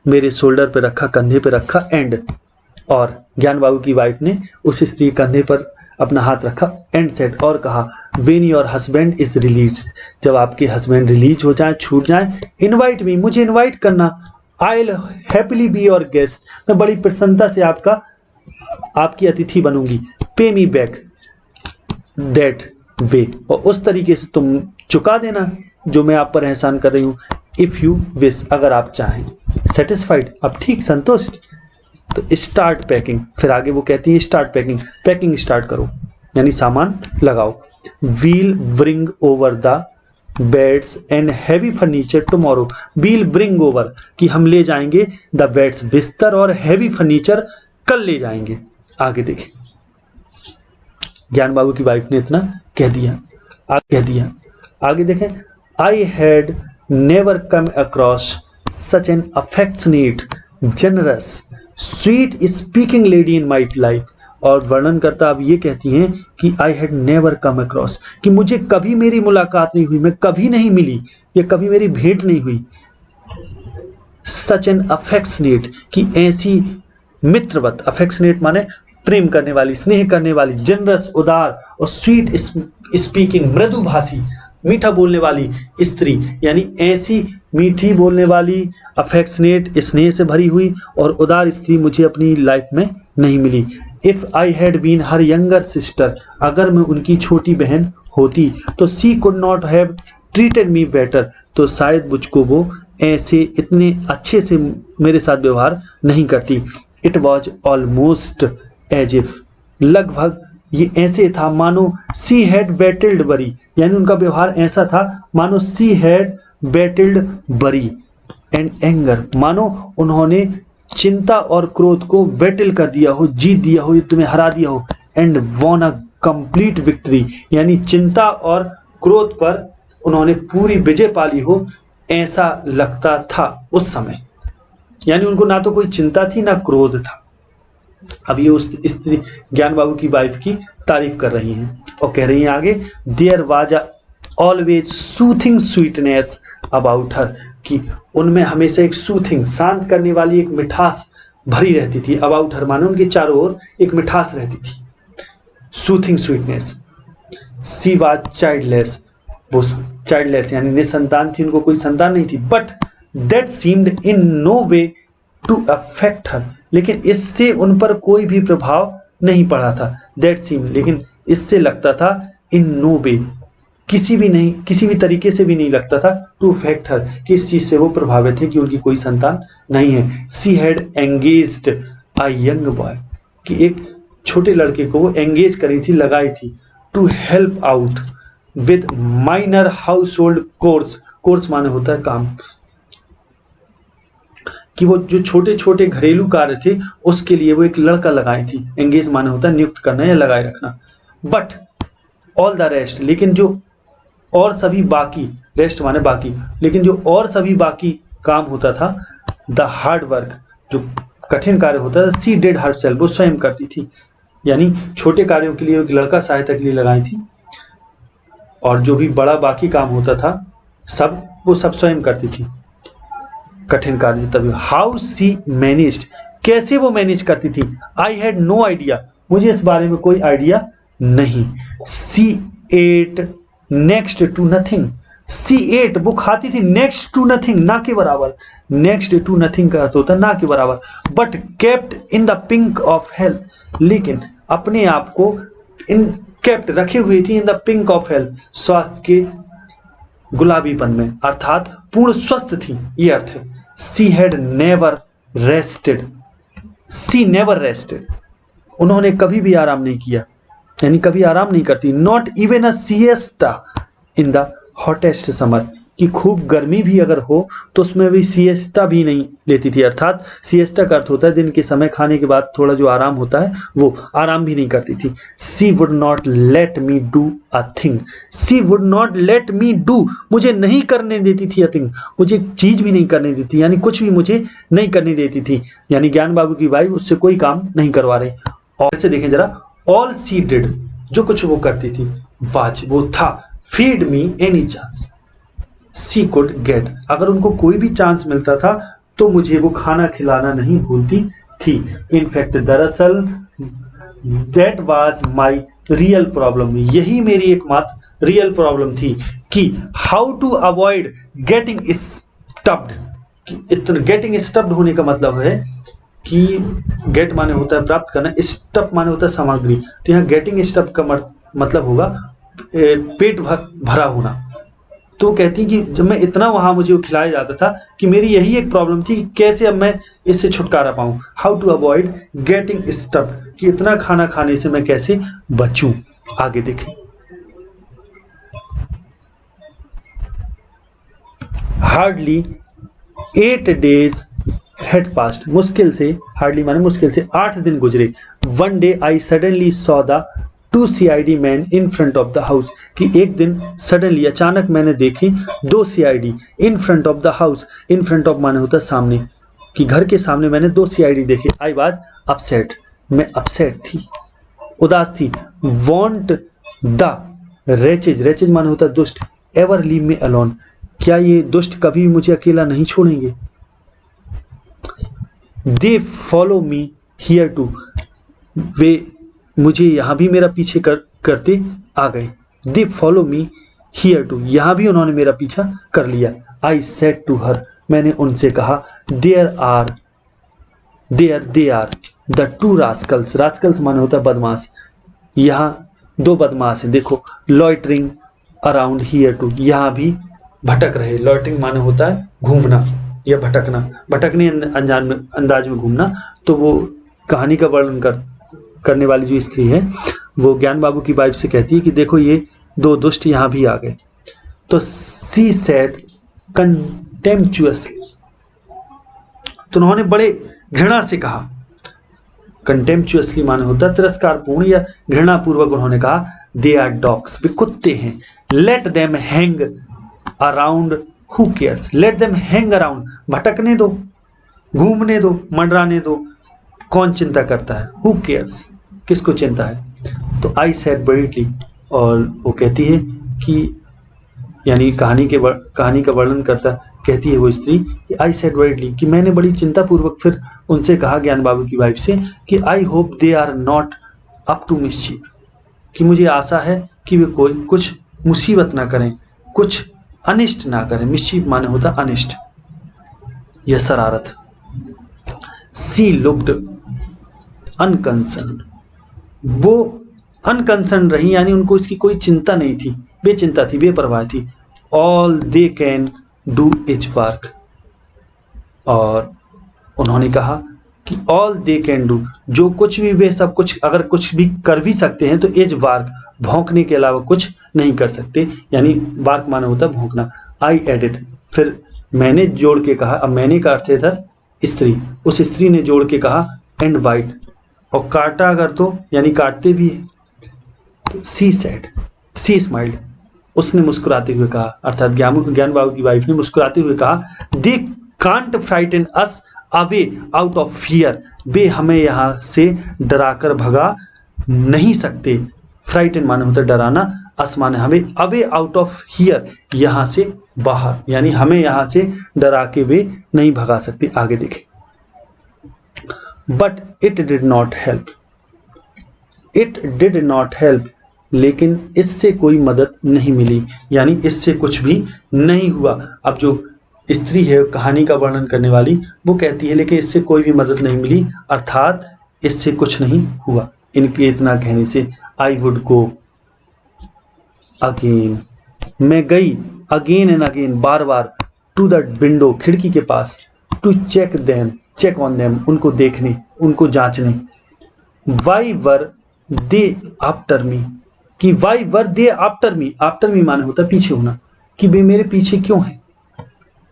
मेरे शोल्डर पे रखा, कंधे पे रखा, एंड, और ज्ञान बाबू की वाइफ ने उस स्त्री कंधे पर अपना हाथ रखा, एंड सेड, और कहा, when your husband is release, जब आपके हस्बैंड रिलीज हो जाए, छूट जाए, इनवाइट मी, मुझे इनवाइट करना, I will happily be your guest, मैं बड़ी प्रसन्नता से आपकी अतिथि बनूंगी। पे मी बैक दैट वे, और उस तरीके से तुम चुका देना जो मैं आप पर एहसान कर रही हूँ। इफ यू विश, अगर आप चाहें। सेटिस्फाइड, अब ठीक, संतुष्ट। तो स्टार्ट पैकिंग, फिर आगे वो कहती है स्टार्ट पैकिंग, पैकिंग स्टार्ट करो, यानी सामान लगाओ। We'll bring over the beds and heavy furniture tomorrow, we'll bring over, कि हम ले जाएंगे, द बेड्स, बिस्तर, और हैवी फर्नीचर कल ले जाएंगे। आगे देखें, ज्ञान बाबू की वाइफ ने इतना कह दिया। आगे देखें, I had never come across such an affectionate, generous, sweet speaking lady in my life, और वर्णन करता अब ये कहती हैं कि I had never come across, कि मुझे कभी मेरी मुलाकात नहीं हुई, मैं कभी नहीं मिली, या कभी मेरी भेंट नहीं हुई। सच एन अफेक्शनेट, कि ऐसी मित्रवत, अफेक्शनेट माने प्रेम करने वाली, स्नेह करने वाली, जनरस, उदार, और स्वीट स्पीकिंग, मृदुभाषी, मीठा बोलने वाली स्त्री, यानी ऐसी मीठी बोलने वाली, अफेक्शनेट, स्नेह से भरी हुई और उदार स्त्री मुझे अपनी लाइफ में नहीं मिली। If I had been her younger sister, अगर मैं उनकी छोटी बहन होती तो she could not have treated me better, तो शायद मुझको वो ऐसे इतने अच्छे से मेरे साथ व्यवहार नहीं करती। It was almost as if, लगभग ये ऐसे था मानो सी हैड बैटल्ड बरी, यानी उनका व्यवहार ऐसा था मानो सी हैड बैटल्ड बरी एंड एंगर, मानो उन्होंने चिंता और क्रोध को बैटल कर दिया हो, जीत दिया हो, युद्ध में हरा दिया हो, and won a complete victory, यानी चिंता और क्रोध पर उन्होंने पूरी विजय पाली हो, ऐसा लगता था उस समय। यानी उनको ना तो कोई चिंता थी ना क्रोध था। अब ये उस स्त्री ज्ञान बाबू की वाइफ की तारीफ कर रही हैं और कह रही हैं आगे, there was always soothing sweetness about her, कि उनमें हमेशा एक सूथिंग, शांत करने वाली एक मिठास भरी रहती थी। अबाउट हर माने उनके चारों ओर एक मिठास रहती थी, soothing sweetness. She was childless, वो चाइल्डलेस यानी निसंतान थी, उनको कोई संतान नहीं थी। But that seemed in no way to affect her, लेकिन इससे उन पर कोई भी प्रभाव नहीं पड़ा था। दैट सीम, लेकिन इससे लगता था, इन नो वे, किसी भी तरीके से भी नहीं लगता था, टू अफेक्ट हर, कि इस चीज से वो प्रभावित है कि उनकी कोई संतान नहीं है। She had engaged a young boy, कि एक छोटे लड़के को वो एंगेज करी थी, लगाई थी, to help out with minor household chores, chores माने होता है काम, कि वो जो छोटे छोटे घरेलू कार्य थे उसके लिए वो एक लड़का लगाई थी। एंगेज माने होता है नियुक्त करना या लगाए रखना। बट ऑल द रेस्ट, लेकिन जो और सभी बाकी, रेस्ट माने बाकी, लेकिन जो और सभी बाकी काम होता था, द हार्ड वर्क, जो कठिन कार्य होता था, सी डिड हरसेल्फ, वो स्वयं करती थी। यानी छोटे कार्यों के लिए एक लड़का सहायता के लिए लगाई थी, और जो भी बड़ा बाकी काम होता था वो सब स्वयं करती थी, कठिन कार्य। तभी हाउ सी मैनेज्ड, कैसे वो मैनेज करती थी। आई हैड नो आइडिया, मुझे इस बारे में कोई आइडिया नहीं। She ate next to nothing, she ate, वो खाती थी नेक्स्ट टू नथिंग, ना के बराबर। नेक्स्ट टू नथिंग का अर्थ होता है ना के बराबर। But kept in the pink of health, लेकिन अपने आप को इन केप्ट रखे हुई थी, in the pink of health, स्वास्थ्य के गुलाबीपन में, अर्थात पूर्ण स्वस्थ थी, ये अर्थ है। She had never rested, she never rested, उन्होंने कभी भी आराम नहीं किया, यानी कभी आराम नहीं करती। Not even a siesta in the hottest summer, कि खूब गर्मी भी अगर हो तो उसमें भी सिएस्टा भी नहीं लेती थी, अर्थात सिएस्टा का अर्थ होता है दिन के समय खाने के बाद थोड़ा जो आराम होता है, वो आराम भी नहीं करती थी। She would not let me do a thing, she would not let me do, मुझे नहीं करने देती थी अ थिंग, मुझे चीज भी नहीं करने देती, यानी कुछ भी मुझे नहीं करने देती थी। यानी ज्ञान बाबू की वाइफ उससे कोई काम नहीं करवा रही। और से देखें जरा, ऑल सी डिड, जो कुछ वो करती थी, वाज, वो था, feed me any chance she could get, अगर उनको कोई भी चांस मिलता था तो मुझे वो खाना खिलाना नहीं भूलती थी। इनफैक्ट दरअसल that was my real problem, यही मेरी एकमात्र रियल प्रॉब्लम थी, कि how to avoid getting stuffed. Getting stuffed होने का मतलब है कि गेट माने होता है प्राप्त करना, स्टफ माने होता है सामग्री, तो यहाँ गेटिंग स्टफ का मतलब होगा पेट भरा होना। तो कहती कि जब मैं इतना वहां मुझे खिलाया जाता था कि मेरी यही एक प्रॉब्लम थी, कैसे अब मैं इससे छुटकारा पाऊं। How to avoid getting stuffed, कि इतना खाना खाने से मैं कैसे बचूं। आगे देखें, हार्डली 8 days had passed, मुश्किल से, हार्डली माने मुश्किल से 8 दिन गुजरे। One day I suddenly saw the 2 CID man in front of the house, कि एक दिन सडनली अचानक मैंने देखी 2 CID in front of the house, in front of माने होता है सामने, कि घर के सामने मैंने 2 CID देखे। आई वाज अपसेट, मैं अपसेट थी, उदास थी। वॉन्ट द रेचेज, रेचेज माने होता है दुष्ट, एवर लीव मी अलोन, क्या ये दुष्ट कभी मुझे अकेला नहीं छोड़ेंगे। They follow me here too, वे मुझे यहाँ भी मेरा पीछे करते आ गए। They follow me here too, यहाँ भी उन्होंने मेरा पीछा कर लिया। आई सेड टू हर, मैंने उनसे कहा, there they are the 2 rascals, rascals माने होता है बदमाश, यहाँ 2 बदमाश हैं, देखो। लॉइटरिंग अराउंड हियर टू, यहाँ भी भटक रहे। लॉइटरिंग माने होता है घूमना या भटकना, भटकने अंदाज में घूमना। तो वो कहानी का वर्णन करने वाली जो स्त्री है वो ज्ञान बाबू की वाइफ से कहती है कि देखो ये दो दुष्ट यहाँ भी आ गए। तो सी सेड कंटेम्पचुअसली, तो उन्होंने बड़े घृणा से कहा। कंटेम्पचुअसली माने होता है तिरस्कारपूर्ण या घृणा पूर्वक उन्होंने कहा, दे आर डॉग्स, वे कुत्ते हैं। Let them hang around, who cares, let them hang around, भटकने दो, घूमने दो, मंडराने दो, कौन चिंता करता है, हु केयर्स, किसको चिंता है। तो आई सेड ब्रीटली, और वो कहती है कि यानी कहानी का वर्णन करता कहती है वो स्त्री कि आई सेड वर्डली, कि मैंने बड़ी चिंतापूर्वक फिर उनसे कहा, ज्ञान बाबू की वाइफ से, कि I hope they are not up to mischief, कि मुझे आशा है कि वे कोई कुछ मुसीबत ना करें, कुछ अनिष्ट ना करें। मिस्चीफ माने होता अनिष्ट या शरारत। सी लुक्ड अनकंसर्न, वो अनकंसर्न रही, यानी उनको इसकी कोई चिंता नहीं थी, बेचिंता थी, बेपरवाह थी। All they can do is work, और उन्होंने कहा कि ऑल दे कैन डू, जो कुछ भी वे सब कुछ अगर कुछ भी कर भी सकते हैं तो इज वर्क, भौंकने के अलावा कुछ नहीं कर सकते, यानी वर्क माने होता है भौंकना। आई एडिड, फिर मैंने जोड़ के कहा, अब मैंने का अर्थ है इधर स्त्री, उस स्त्री ने जोड़ के कहा एंड वाइट, और काटा अगर तो यानी काटते भी है। सी सेड, सी स्माइल्ड, उसने मुस्कुराते हुए कहा, अर्थात ज्ञान बाबू की वाइफ ने मुस्कुराते हुए कहा, they can't frighten us away out of fear, वे हमें यहाँ से डराकर भगा नहीं सकते। फ्राइटन माने होता है डराना, अस माने हमें, अवे आउट ऑफ हियर यहाँ से बाहर, यानी हमें यहाँ से डरा के वे नहीं भगा सकते। आगे देखें, but it did not help, it did not help, लेकिन इससे कोई मदद नहीं मिली, यानी इससे कुछ भी नहीं हुआ। अब जो स्त्री है कहानी का वर्णन करने वाली, वो कहती है लेकिन इससे कोई भी मदद नहीं मिली, अर्थात इससे कुछ नहीं हुआ। इनके इतना कहने से आई वुड गो अगेन, मैं गई, अगेन एंड अगेन, बार बार, टू द विंडो, खिड़की के पास, to check them, check on them, उनको देखने, उनको जांचने। Why were they after me, कि why were they after me, after me माने होता पीछे होना, कि वे मेरे पीछे क्यों हैं,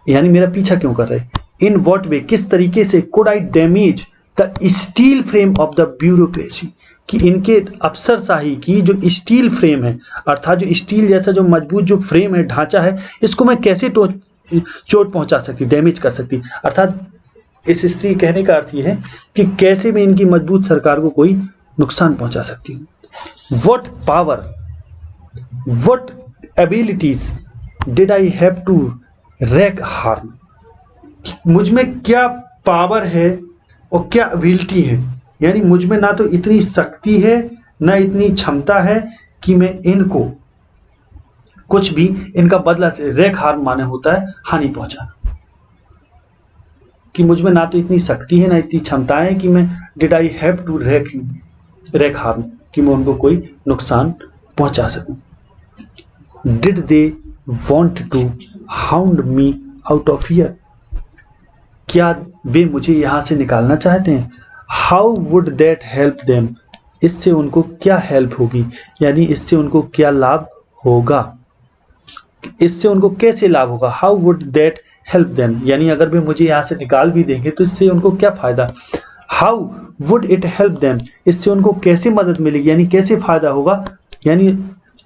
यानी मेरा पीछा क्यों कर रहे। इन व्हाट वे, किस तरीके से, could I damage the steel frame of the bureaucracy, कि इनके अफसरशाही की जो स्टील फ्रेम है, अर्थात जो स्टील जैसा जो मजबूत जो फ्रेम है, ढांचा है, इसको मैं कैसे चोट पहुंचा सकती, डैमेज कर सकती। अर्थात इस स्त्री कहने का अर्थ ये है कि कैसे मैं इनकी मजबूत सरकार को कोई नुकसान पहुंचा सकती हूँ। What power, what abilities did I have to wreak harm? मुझ में क्या पावर है और क्या एबिलिटी है, यानी मुझ में ना तो इतनी शक्ति है ना इतनी क्षमता है कि मैं इनको कुछ भी इनका बदला से, रेक हार्म माने होता है हानि पहुंचाना, कि मुझ में ना तो इतनी शक्ति है ना इतनी क्षमता है कि मैं did I have to wreak harm, कि मैं उनको कोई नुकसान पहुंचा सकूं। Did they want to hound me out of here, क्या वे मुझे यहां से निकालना चाहते हैं। How would that help them, इससे उनको क्या हेल्प होगी, यानी इससे उनको क्या लाभ होगा, इससे उनको कैसे लाभ होगा। How would that help them, यानी अगर वे मुझे यहाँ से निकाल भी देंगे तो इससे उनको क्या फायदा। How would it help them, इससे उनको कैसे मदद मिलेगी, यानी कैसे फायदा होगा, यानी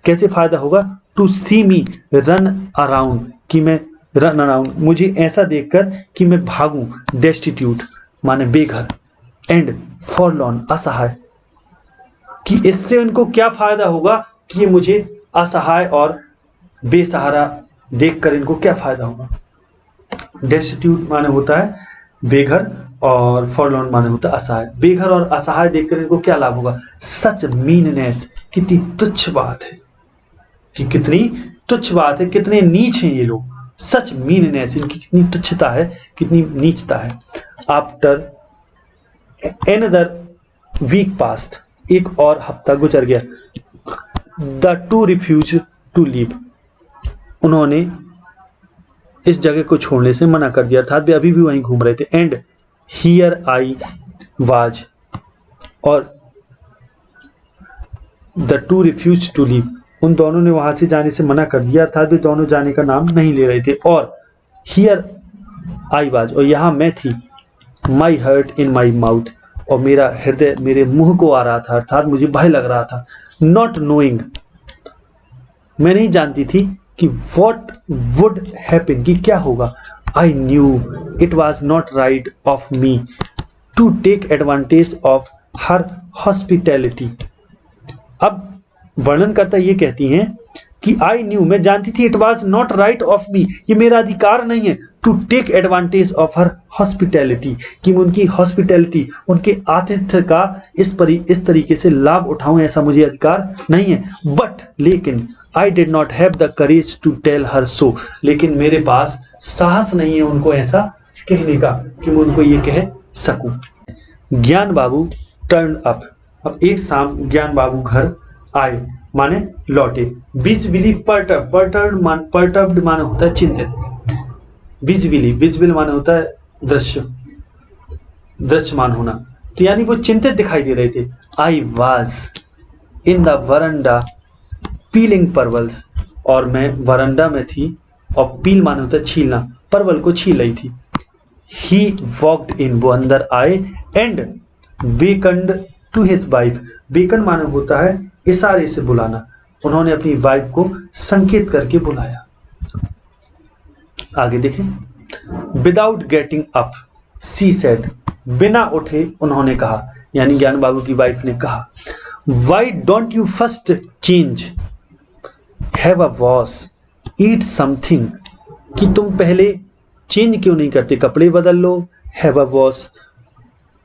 कैसे फायदा होगा। To see me run around, कि मैं रन अराउंड, मुझे ऐसा देखकर कि मैं भागूं। डेस्टिट्यूट माने बेघर, एंड फॉरलॉर्न असहाय, कि इससे उनको क्या फायदा होगा कि ये मुझे असहाय और बेसहारा देखकर इनको क्या फायदा होगा। डेस्टिट्यूट माने होता है बेघर और फॉरलॉर्न माने होता है असहाय। बेघर और असहाय देखकर इनको क्या लाभ होगा। सच मीननेस, कितनी तुच्छ बात है, कि कितनी तुच्छ बात है, कितने नीच हैं ये लोग। सच मीननेस, इनकी कितनी तुच्छता है, कितनी नीचता है। आफ्टर एनदर वीक पास्ट, एक और हफ्ता गुजर गया। The two refuse to leave, उन्होंने इस जगह को छोड़ने से मना कर दिया, अर्थात वे अभी भी वहीं घूम रहे थे। एंड हियर आई वाज, और the two refuse to leave, उन दोनों ने वहां से जाने से मना कर दिया, अर्थात वे दोनों जाने का नाम नहीं ले रहे थे। और हियर आई वाज, और यहाँ मैं थी, my heart in my mouth, और मेरा हृदय मेरे मुंह को आ रहा था, अर्थात मुझे भय लग रहा था। नॉट नोइंग, मैं नहीं जानती थी कि वॉट वुड हैपन, कि क्या होगा। I knew it was not right of me to take advantage of her hospitality. अब वर्णनकर्ता ये कहती हैं कि आई न्यू, मैं जानती थी, it was not right of me, ये मेरा अधिकार नहीं है, to take advantage of her hospitality, कि मैं उनकी हॉस्पिटैलिटी, उनके आतिथ्य का इस तरीके से लाभ उठाऊं, ऐसा मुझे अधिकार नहीं है। बट लेकिन I did not have the courage to tell her so, लेकिन मेरे पास साहस नहीं है उनको ऐसा कहने का कि मैं उनको ये कह सकूं। ज्ञान बाबू टर्न अप, अब एक शाम ज्ञान बाबू घर आए, माने लौटे। विजिबली पर्टर्ब्ड माने होता है चिंतित, विजिबल माने होता है दृश्यमान होना, तो यानी वो चिंतित दिखाई दे रहे थे। I was in the veranda peeling parwals, और मैं वरंडा में थी, और पील माने होता है छीलना, परवल को छील रही थी। ही वॉक्ड इन, वो अंदर आए, and beckoned to his wife, beckon माने होता है इशारे से बुलाना, उन्होंने अपनी वाइफ को संकेत करके बुलाया। आगे देखें, without getting up she said, बिना उठे उन्होंने कहा, यानी ज्ञान बाबू की वाइफ ने कहा, why don't you first change, have a wash, eat something, कि तुम पहले चेंज क्यों नहीं करते, कपड़े बदल लो, हैव अ वॉश,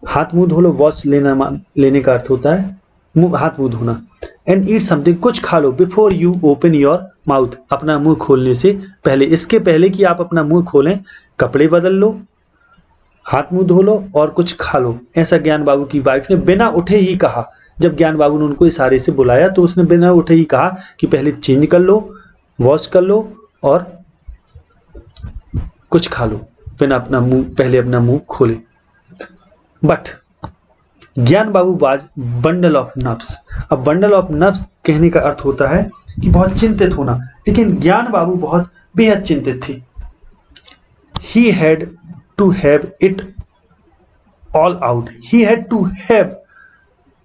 हाथ मुंह धो लो, वॉश लेने का अर्थ होता है हाथ मुंह धोना, एंड ईट समथिंग, कुछ खा लो, before you open your mouth, अपना मुंह खोलने से पहले, इसके पहले कि आप अपना मुंह खोलें, कपड़े बदल लो, हाथ मुंह धो लो और कुछ खा लो, ऐसा ज्ञान बाबू की वाइफ ने बिना उठे ही कहा। जब ज्ञान बाबू ने उनको इशारे से बुलाया तो उसने बिना उठे ही कहा कि पहले चेंज कर लो, वॉश कर लो और कुछ खा लो, बिना पहले अपना मुंह खोले। बट ज्ञान बाबू बाज बंडल ऑफ नर्व्स, अब बंडल ऑफ नर्व्स कहने का अर्थ होता है कि बहुत चिंतित होना, लेकिन ज्ञान बाबू बहुत बेहद चिंतित थे। He had to have it all out, he had to have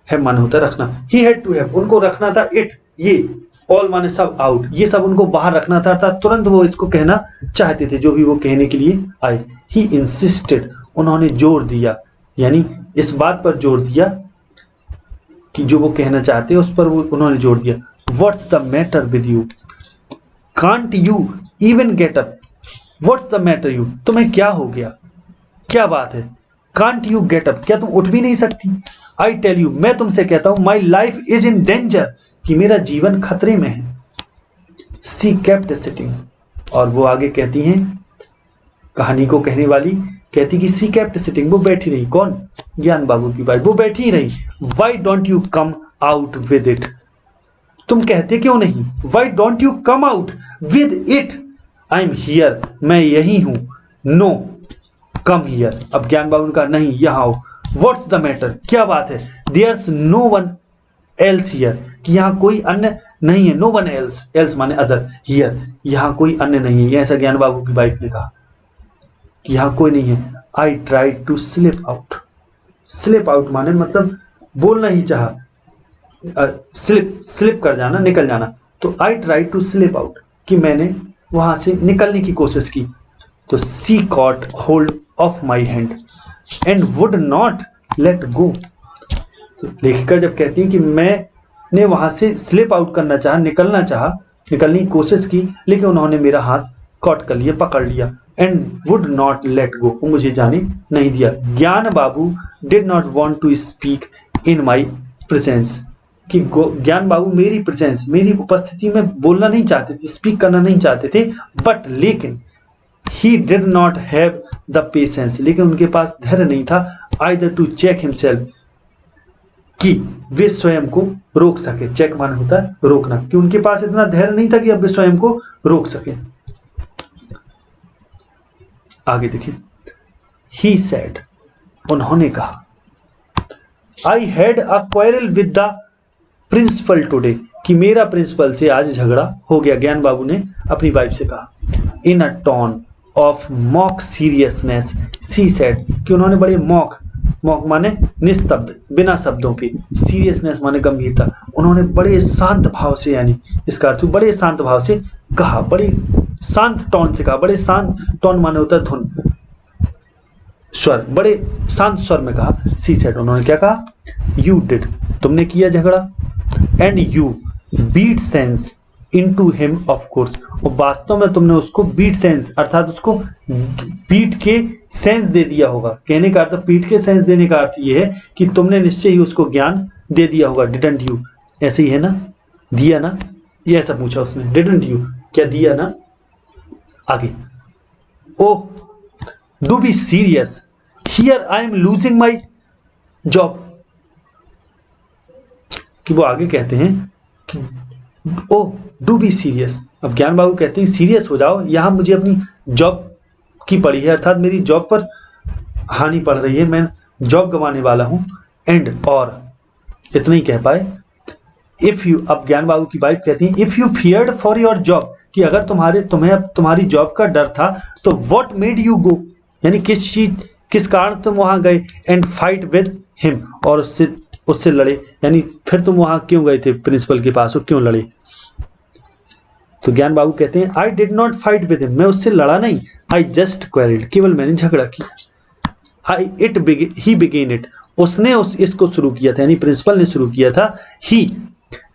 माने होता है रखना, ही हैड टू हैव, उनको रखना था, इट ये, ऑल माने सब, आउट ये सब उनको बाहर रखना था, अर्थात तुरंत वो इसको कहना चाहते थे जो भी वो कहने के लिए आए। ही इंसिस्टेड, उन्होंने जोर दिया, यानी इस बात पर जोर दिया कि जो वो कहना चाहते हैं उस पर वो उन्होंने जोर दिया। What's the matter with you, can't you even get up, what's the matter you, तुम्हें क्या हो गया, क्या बात है, कांट यू गेट अप, क्या तुम उठ भी नहीं सकती। आई टेल यू, मैं तुमसे कहता हूं, my life is in danger, कि मेरा जीवन खतरे में है। सी केप्ट सिटिंग, और वो आगे कहती हैं, कहानी को कहने वाली कहती कि सी केप्ट सिटिंग, वो बैठी रही, कौन, ज्ञान बाबू की वाइफ, वो बैठी रही। Why don't you come out with it, तुम कहते क्यों नहीं, why don't you come out with it, I am here, मैं यही हूं, नो कम हियर, अब ज्ञान बाबू ने कहा नहीं यहां आओ। व्हाट्स द मैटर, क्या बात है, there's no one else here, कि यहां कोई अन्य नहीं है, नो वन एल्स, एल्स माने अदर, हियर यहां कोई अन्य नहीं है, ऐसा ज्ञान बाबू की वाइफ ने कहा कि यहां कोई नहीं है। I try to slip out, slip out माने मतलब बोलना ही चाहा, स्लिप कर जाना, निकल जाना, तो I try to slip out, कि मैंने वहां से निकलने की कोशिश की। तो she caught hold of my hand and would not let go, तो लेखिका जब कहती है कि मैंने वहां से स्लिप आउट करना चाहा, निकलने की कोशिश की, लेकिन उन्होंने मेरा हाथ कॉट कर लिया, पकड़ लिया, and would not let go, वो मुझे जाने नहीं दिया। Gyan Babu did not want to speak in my presence, कि ज्ञान बाबू मेरी प्रेजेंस, मेरी उपस्थिति में बोलना नहीं चाहते थे, स्पीक करना नहीं चाहते थे, बट लेकिन he did not have the patience, लेकिन उनके पास धैर्य नहीं था, आइदर टू चेक हिमसेल्फ, कि वे स्वयं को रोक सके, चेक मान होता है रोकना, कि उनके पास इतना धैर्य नहीं था कि अब वे स्वयं को रोक सके। आगे देखिए, ही सेड, उन्होंने कहा, I had a quarrel with the principal today, कि मेरा प्रिंसिपल से आज झगड़ा हो गया। ज्ञान बाबू ने अपनी वाइफ से कहा। In a tone of mock seriousness she said, कि उन्होंने बड़े मॉक माने निस्तब्ध, बिना शब्दों के, सीरियसनेस माने गंभीरता, उन्होंने बड़े शांत भाव से, यानी इसका अर्थ बड़े शांत भाव से कहा, बड़े शांत टोन से कहा। बड़े शांत टोन माने होता है धुन, स्वर, बड़े शांत स्वर में कहा। सी सेड, उन्होंने क्या कहा? यू डिड, तुमने किया झगड़ा, and you beat sense into him of course, और वास्तव में तुमने उसको बीट सेंस अर्थात उसको पीठ के सेंस दे दिया होगा। कहने का अर्थ, पीठ के सेंस देने का अर्थ ये है कि तुमने निश्चय ही उसको ज्ञान दे दिया होगा। डिडंट यू, ऐसे ही है ना, दिया ना, ये ऐसा पूछा उसने, डिडंट यू, क्या दिया ना। आगे, oh do be serious, here I am losing my job, कि वो आगे कहते हैं कि ओह डू बी सीरियस, अब ज्ञान बाबू कहते हैं सीरियस हो जाओ, यहां मुझे अपनी जॉब की पड़ी है, अर्थात मेरी जॉब पर हानि पड़ रही है, मैं जॉब गंवाने वाला हूं। एंड, और इतना ही कह पाए। इफ यू, अब ज्ञान बाबू की वाइफ कहती है, if you feared for your job, कि अगर तुम्हारी जॉब का डर था तो व्हाट मेड यू गो, यानी किस कारण तुम वहां गए। एंड फाइट विद हिम, और उससे लड़े, यानी फिर तुम वहां क्यों गए थे प्रिंसिपल के पास, और क्यों लड़े। तो ज्ञान बाबू कहते हैं, आई did not fight with him, मैं उससे लड़ा नहीं, आई जस्ट क्वेरल्ड, केवल मैंने झगड़ा किया। ही बिगेन इट, उसने इसको शुरू किया था, यानी प्रिंसिपल ने शुरू किया था। He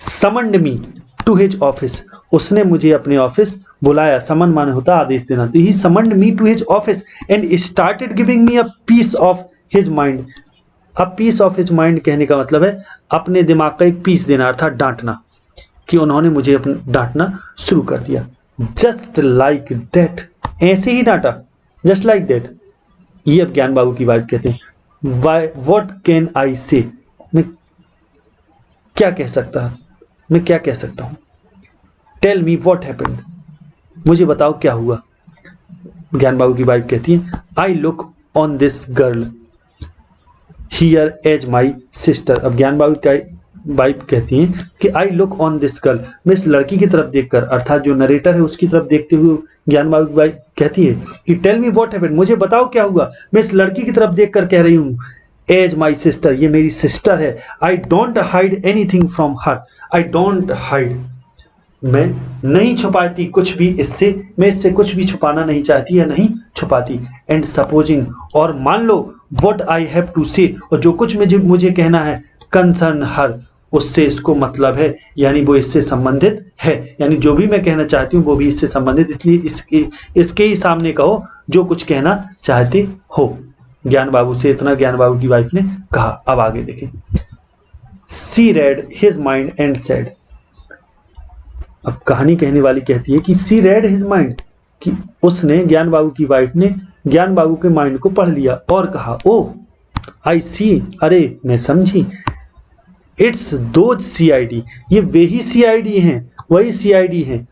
summoned me to his office, उसने मुझे अपने ऑफिस बुलाया। समन माने होता आदेश देना, तो he summoned me to his office and started giving me a piece of his mind. अब पीस ऑफ हिज माइंड कहने का मतलब है अपने दिमाग का एक पीस देना, अर्थात डांटना, कि उन्होंने मुझे अपना डांटना शुरू कर दिया। जस्ट लाइक दैट, ऐसे ही डांटा, जस्ट लाइक दैट। ये अब ज्ञान बाबू की वाइफ कहते हैं, व्हाट कैन आई से, मैं क्या कह सकता हूं। टेल मी व्हाट हैपेंड, मुझे बताओ क्या हुआ। ज्ञान बाबू की वाइफ कहती है, I look on this girl here as my sister. अब ज्ञान बाबू का वाइफ कहती हैं कि I look on this girl, मैं इस लड़की की तरफ देखकर, अर्थात जो नरेटर है उसकी तरफ देखते हुए ज्ञान बाबू की वाइफ कहती है कि टेल मी व्हाट हैपेंड, मुझे बताओ क्या हुआ। मैं इस लड़की की तरफ देखकर कह रही हूँ, एज माई सिस्टर, ये मेरी सिस्टर है। I don't hide anything from her, I don't hide, मैं नहीं छुपाती कुछ भी इससे, मैं इससे कुछ भी छुपाना नहीं चाहती या नहीं छुपाती। एंड सपोजिंग, और मान लो, व्हाट आई हैव टू से, और जो कुछ मुझे कहना है, कंसर्न हर, उससे इसको मतलब है, यानी वो इससे संबंधित है, यानी जो भी मैं कहना चाहती हूँ वो भी इससे संबंधित, इसलिए इसके ही सामने कहो जो कुछ कहना चाहते हो। ज्ञान बाबू से इतना ज्ञान बाबू की वाइफ ने कहा। अब आगे देखें। She read his mind and said, अब कहानी कहने वाली कहती है कि सी रेड हिज माइंड, कि उसने, ज्ञान बाबू की वाइफ ने ज्ञान बाबू के माइंड को पढ़ लिया और कहा, ओह आई सी, अरे मैं समझी, इट्स दोज सीआईडी, ये वही सीआईडी हैं, वही सीआईडी हैं,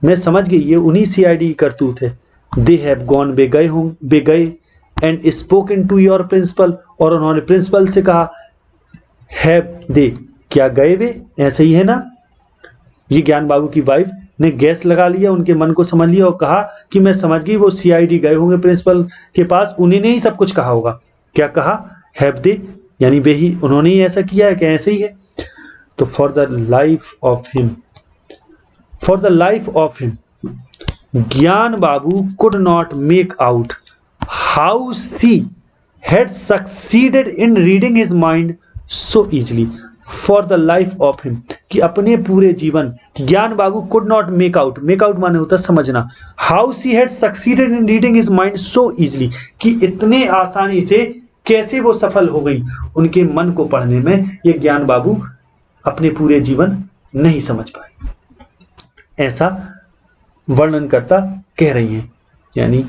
मैं समझ गई, ये उन्हीं सीआईडी की करतूत है। दे हैव गॉन, वे गए and spoken to your principal, और उन्होंने प्रिंसिपल से कहा। हैव दे, क्या गए वे, ऐसे ही है ना। ये ज्ञान बाबू की वाइफ ने गैस लगा लिया, उनके मन को समझ लिया और कहा कि मैं समझ गई, वो सीआईडी गए होंगे प्रिंसिपल के पास, उन्हीं ने ही सब कुछ कहा होगा। क्या कहा? हैव दे, यानी वे ही, उन्होंने ही ऐसा किया है, क्या ऐसे ही है। तो for the life of him Gyan Babu could not make out how she had succeeded in reading his mind so easily. For the life of him, कि अपने पूरे जीवन Gyan Babu could not make out माने होता समझना, how she had succeeded in reading his mind so easily, कि इतने आसानी से कैसे वो सफल हो गई उनके मन को पढ़ने में, ये ज्ञान बाबू अपने पूरे जीवन नहीं समझ पाए। ऐसा वर्णनकर्ता कह रही हैं, यानी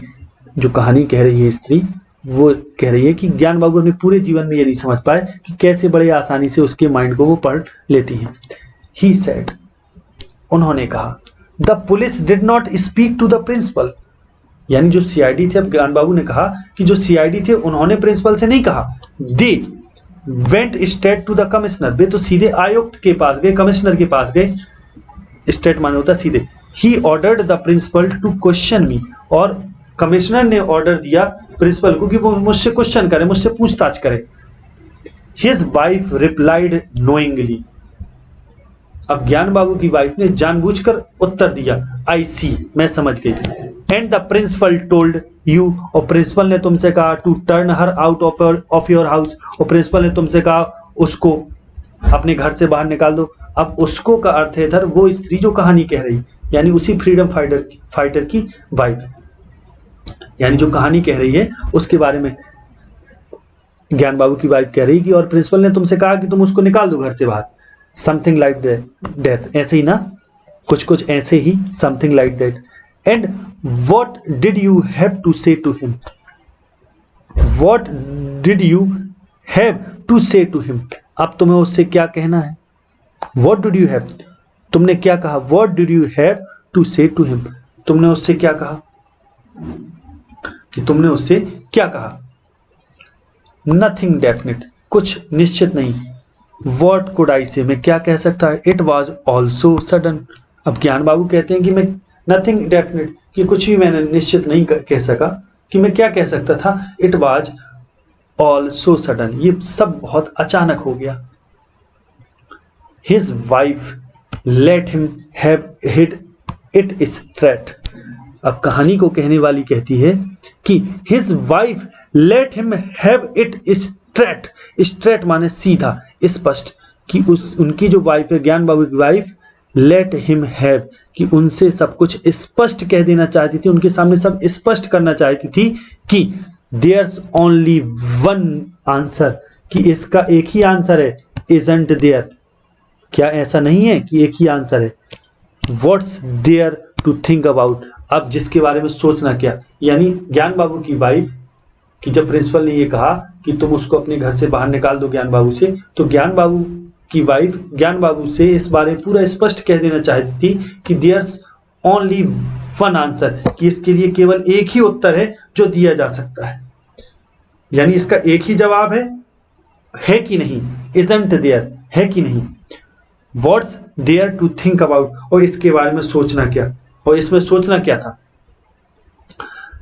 जो कहानी कह रही है स्त्री, वो कह रही है कि ज्ञान बाबू अपने पूरे जीवन में ये नहीं समझ पाए कि कैसे बड़े आसानी से उसके माइंड को वो पढ़ लेती हैं। ही सेड, उन्होंने कहा, the police did not speak to the principal, यानी जो सीआईडी थे, अब ज्ञान बाबू ने कहा कि जो सीआईडी थे उन्होंने प्रिंसिपल से नहीं कहा। They, went straight to the commissioner, वे तो सीधे आयुक्त के पास गए, कमिश्नर के पास गए। स्ट्रेट माने होता है सीधे। He ordered the principal to question me, और कमिश्नर ने ऑर्डर दिया प्रिंसिपल को कि वो मुझसे क्वेश्चन करे, मुझसे पूछताछ करे। हिज वाइफ रिप्लाइड नोइंगली, अब ज्ञान बाबू की वाइफ ने जानबूझकर उत्तर दिया, आई सी, मैं समझ गई। And the principal told you, और प्रिंसिपल ने तुमसे कहा to turn her out of your house, और प्रिंसिपल ने तुमसे कहा उसको अपने घर से बाहर निकाल दो। अब उसको का अर्थ है इधर वो स्त्री जो कहानी कह रही, यानी उसी फ्रीडम फाइटर की वाइफ, यानी जो कहानी कह रही है उसके बारे में ज्ञान बाबू की वाइफ कह रही कि और प्रिंसिपल ने तुमसे कहा कि तुम उसको निकाल दो घर से बाहर। समथिंग लाइक डेथ, ऐसे ही ना, कुछ ऐसे ही, something like that. And what did you have to say to him, what did you have to say to him, अब तुम्हें उससे क्या कहना है। वॉट डिड यू हैव, तुमने क्या कहा। What did you have to say to him, तुमने उससे क्या कहा, कि तुमने उससे क्या कहा। नथिंग डेफिनेट, कुछ निश्चित नहीं। वॉट कुड आई से, मैं क्या कह सकता है। इट वॉज ऑल्सो सडन, अब ज्ञान बाबू कहते हैं कि मैं नथिंग डेफिनेट, कि कुछ भी मैंने निश्चित नहीं कह सका, कि मैं क्या कह सकता था। इट वॉज ऑल्सो सडन, ये सब बहुत अचानक हो गया। His wife let him have hid it straight, अब कहानी को कहने वाली कहती है कि his wife let him have it straight, straight माने सीधा, स्पष्ट, कि उनकी जो वाइफ है ज्ञान बाबू की वाइफ, लेट हिम हैव, कि उनसे सब कुछ स्पष्ट कह देना चाहती थी, उनके सामने सब स्पष्ट करना चाहती थी कि देयर्स ओनली वन आंसर, कि इसका एक ही आंसर है। इजंट देयर, क्या ऐसा नहीं है कि एक ही आंसर है। What's there to think about, अब जिसके बारे में सोचना क्या, यानी ज्ञान बाबू की वाइफ कि जब प्रिंसिपल ने ये कहा कि तुम उसको अपने घर से बाहर निकाल दो ज्ञान बाबू से, तो ज्ञान बाबू की वाइफ ज्ञान बाबू से इस बारे पूरा स्पष्ट कह देना चाहती थी कि देयर्स ओनली वन आंसर, कि इसके लिए केवल एक ही उत्तर है जो दिया जा सकता है, यानी इसका एक ही जवाब है कि नहीं। इजंट देयर, है कि नहीं। What's there to think about, और इसके बारे में सोचना क्या, और इसमें सोचना क्या था।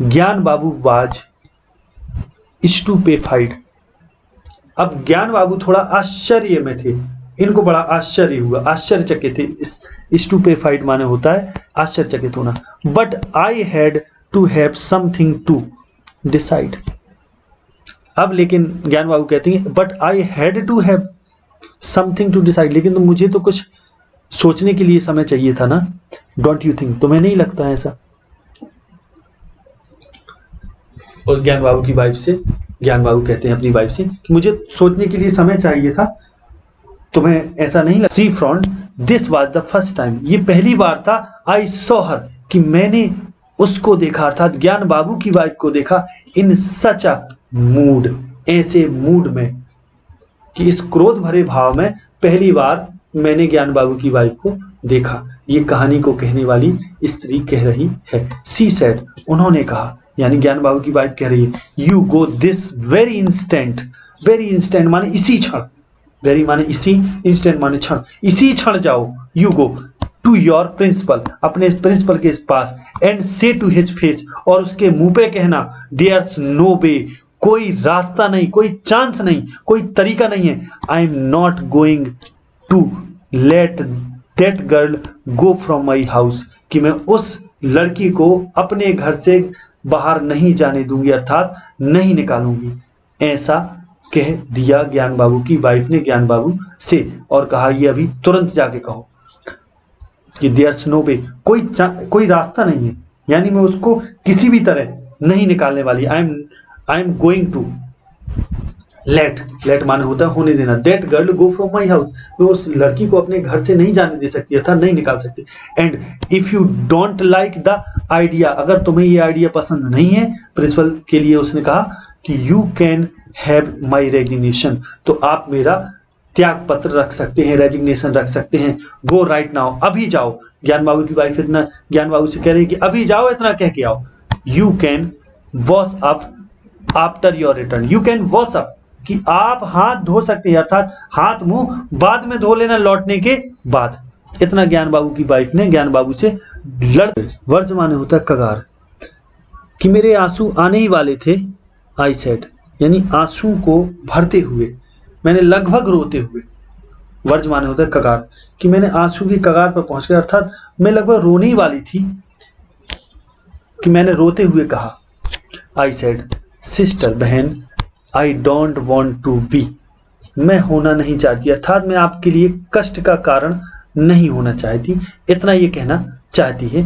ज्ञान बाबू वाज स्टूपेफाइड, अब ज्ञान बाबू थोड़ा आश्चर्य में थे, इनको बड़ा आश्चर्य हुआ, आश्चर्यचकित थे। स्टूपेफाइड माने होता है आश्चर्यचकित होना। But I had to have something to decide, अब लेकिन ज्ञान बाबू कहते हैं but I had to have something to decide, लेकिन तो मुझे तो कुछ सोचने के लिए समय चाहिए था ना। डोंट यू थिंक, तुम्हें नहीं लगता है ऐसा। और ज्ञान बाबू की वाइफ से, ज्ञान बाबू कहते हैं अपनी वाइफ से कि मुझे सोचने के लिए समय चाहिए था, तुम्हें ऐसा नहीं लगता। Sea front, this was the first time, ये पहली बार था। आई सॉ हर, कि मैंने उसको देखा, अर्थात ज्ञान बाबू की वाइफ को देखा। इन सच अ मूड, ऐसे मूड में, कि इस क्रोध भरे भाव में पहली बार मैंने ज्ञान बाबू की वाइफ को देखा। ये कहानी को कहने वाली स्त्री कह रही है। सी सेड, उन्होंने कहा, यानी ज्ञान बाबू की वाइफ कह रही है, you go this very instant, very instant माने इसी क्षण, वेरी माने इसी, इंस्टेंट माने क्षण, इसी क्षण जाओ। You go to your principal, अपने प्रिंसिपल के पास, and say to his face, और उसके मुंह पे कहना, देयर्स नो वे, कोई रास्ता नहीं, कोई चांस नहीं, कोई तरीका नहीं है। I am not going to let that girl go from my house, कि मैं उस लड़की को अपने घर से बाहर नहीं जाने दूंगी, अर्थात नहीं निकालूंगी। ऐसा कह दिया ज्ञान बाबू की वाइफ ने ज्ञान बाबू से, और कहा ये अभी तुरंत जाके कहो कि देयर्स नो वे, कोई रास्ता नहीं है, यानी मैं उसको किसी भी तरह नहीं निकालने वाली। I am going to let माने होता है होने देना, that girl go from my house, मैं उस लड़की को अपने घर से नहीं जाने दे सकती, अर्थात नहीं निकाल सकती। And if you don't like the idea, अगर तुम्हें ये आइडिया पसंद नहीं है, प्रिंसिपल के लिए उसने कहा कि you can have my resignation, तो आप मेरा त्याग पत्र रख सकते हैं, रेजिग्नेशन रख सकते हैं। गो राइट नाउ, अभी जाओ। ज्ञान बाबू की वाइफ इतना ज्ञान बाबू से कह रही है कि अभी जाओ, इतना कह के आओ। You can wash up after your return, you can wash up, कि आप हाथ धो सकते हैं, अर्थात हाथ मुंह बाद में धो लेना लौटने के बाद। इतना ज्ञान बाबू की वाइफ ने ज्ञान बाबू से लड़। वर्ज माने होता है कगार, कि मेरे आंसू आने ही वाले थे। आई सेड, यानी आंसू को भरते हुए, मैंने लगभग रोते हुए। वर्ज माने होता है कगार, कि मैंने आंसू की कगार पर पहुंच गया, अर्थात मैं लगभग रोने ही वाली थी कि मैंने रोते हुए कहा, आई सेड, सिस्टर बहन, I don't want to be, मैं होना नहीं चाहती, अर्थात मैं आपके लिए कष्ट का कारण नहीं होना चाहती। इतना ये कहना चाहती है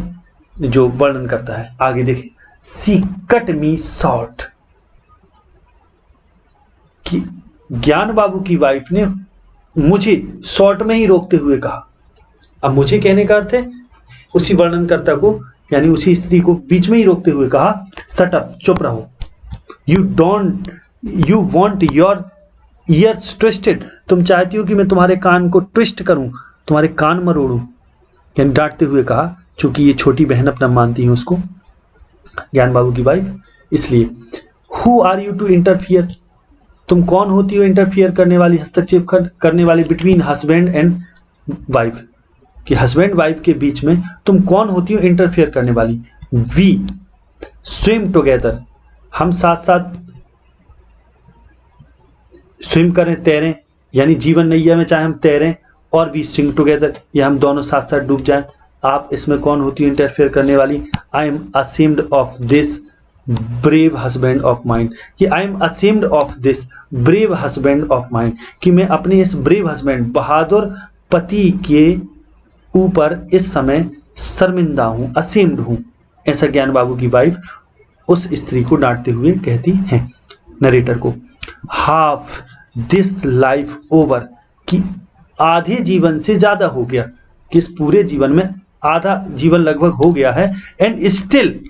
जो वर्णन करता है। आगे देखें, सी कट मी शॉर्ट, कि ज्ञान बाबू की वाइफ ने मुझे शॉर्ट में ही रोकते हुए कहा। अब मुझे कहने का अर्थ है उसी वर्णनकर्ता को, यानी उसी स्त्री को बीच में ही रोकते हुए कहा, शट अप, चुप रहो, you want your ears twisted, तुम चाहती हो कि मैं तुम्हारे कान को ट्विस्ट करूं, तुम्हारे कान मरोड़ूं, यानी डांटते हुए कहा। चूंकि ये छोटी बहन अपना मानती है उसको, ज्ञान बाबू की वाइफ, इसलिए who are you to interfere, तुम कौन होती हो इंटरफियर करने वाली, हस्तक्षेप करने वाली, बिटवीन हस्बैंड एंड वाइफ, कि हस्बैंड वाइफ के बीच में तुम कौन होती हो इंटरफियर करने वाली। वी स्विम टुगेदर, हम साथ साथ स्विम करें, तैरें, यानी जीवन नैया में चाहे हम तैरें, और वी सिंक टुगेदर, या हम दोनों साथ साथ डूब जाएं। आप इसमें कौन होती हो इंटरफेयर करने वाली। I am ashamed of this brave husband of mind, कि I am ashamed of this brave husband of mind, कि मैं अपने इस ब्रेव हस्बैंड, बहादुर पति के ऊपर इस समय शर्मिंदा हूं, असेम्ड हूं। ऐसा ज्ञान बाबू की वाइफ उस स्त्री को डांटते हुए कहती है नरेटर को। हाफ दिस लाइफ ओवर, कि आधे जीवन से ज्यादा हो गया, कि इस पूरे जीवन में आधा जीवन लगभग हो गया है। एंड स्टिल,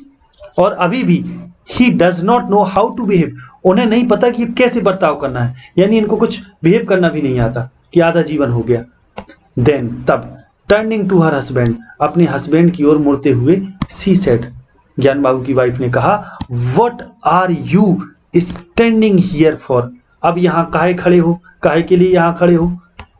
और अभी भी, he does not know how to behave, उन्हें नहीं पता कि कैसे बर्ताव करना है, यानी इनको कुछ बिहेव करना भी नहीं आता, कि आधा जीवन हो गया। देन, तब, टर्निंग टू हर हस्बैंड, अपने हस्बैंड की ओर मुड़ते हुए, सी सेड, ज्ञान बाबू की वाइफ ने कहा, what are you standing here for, अब यहाँ काहे खड़े हो, काहे के लिए यहाँ खड़े हो।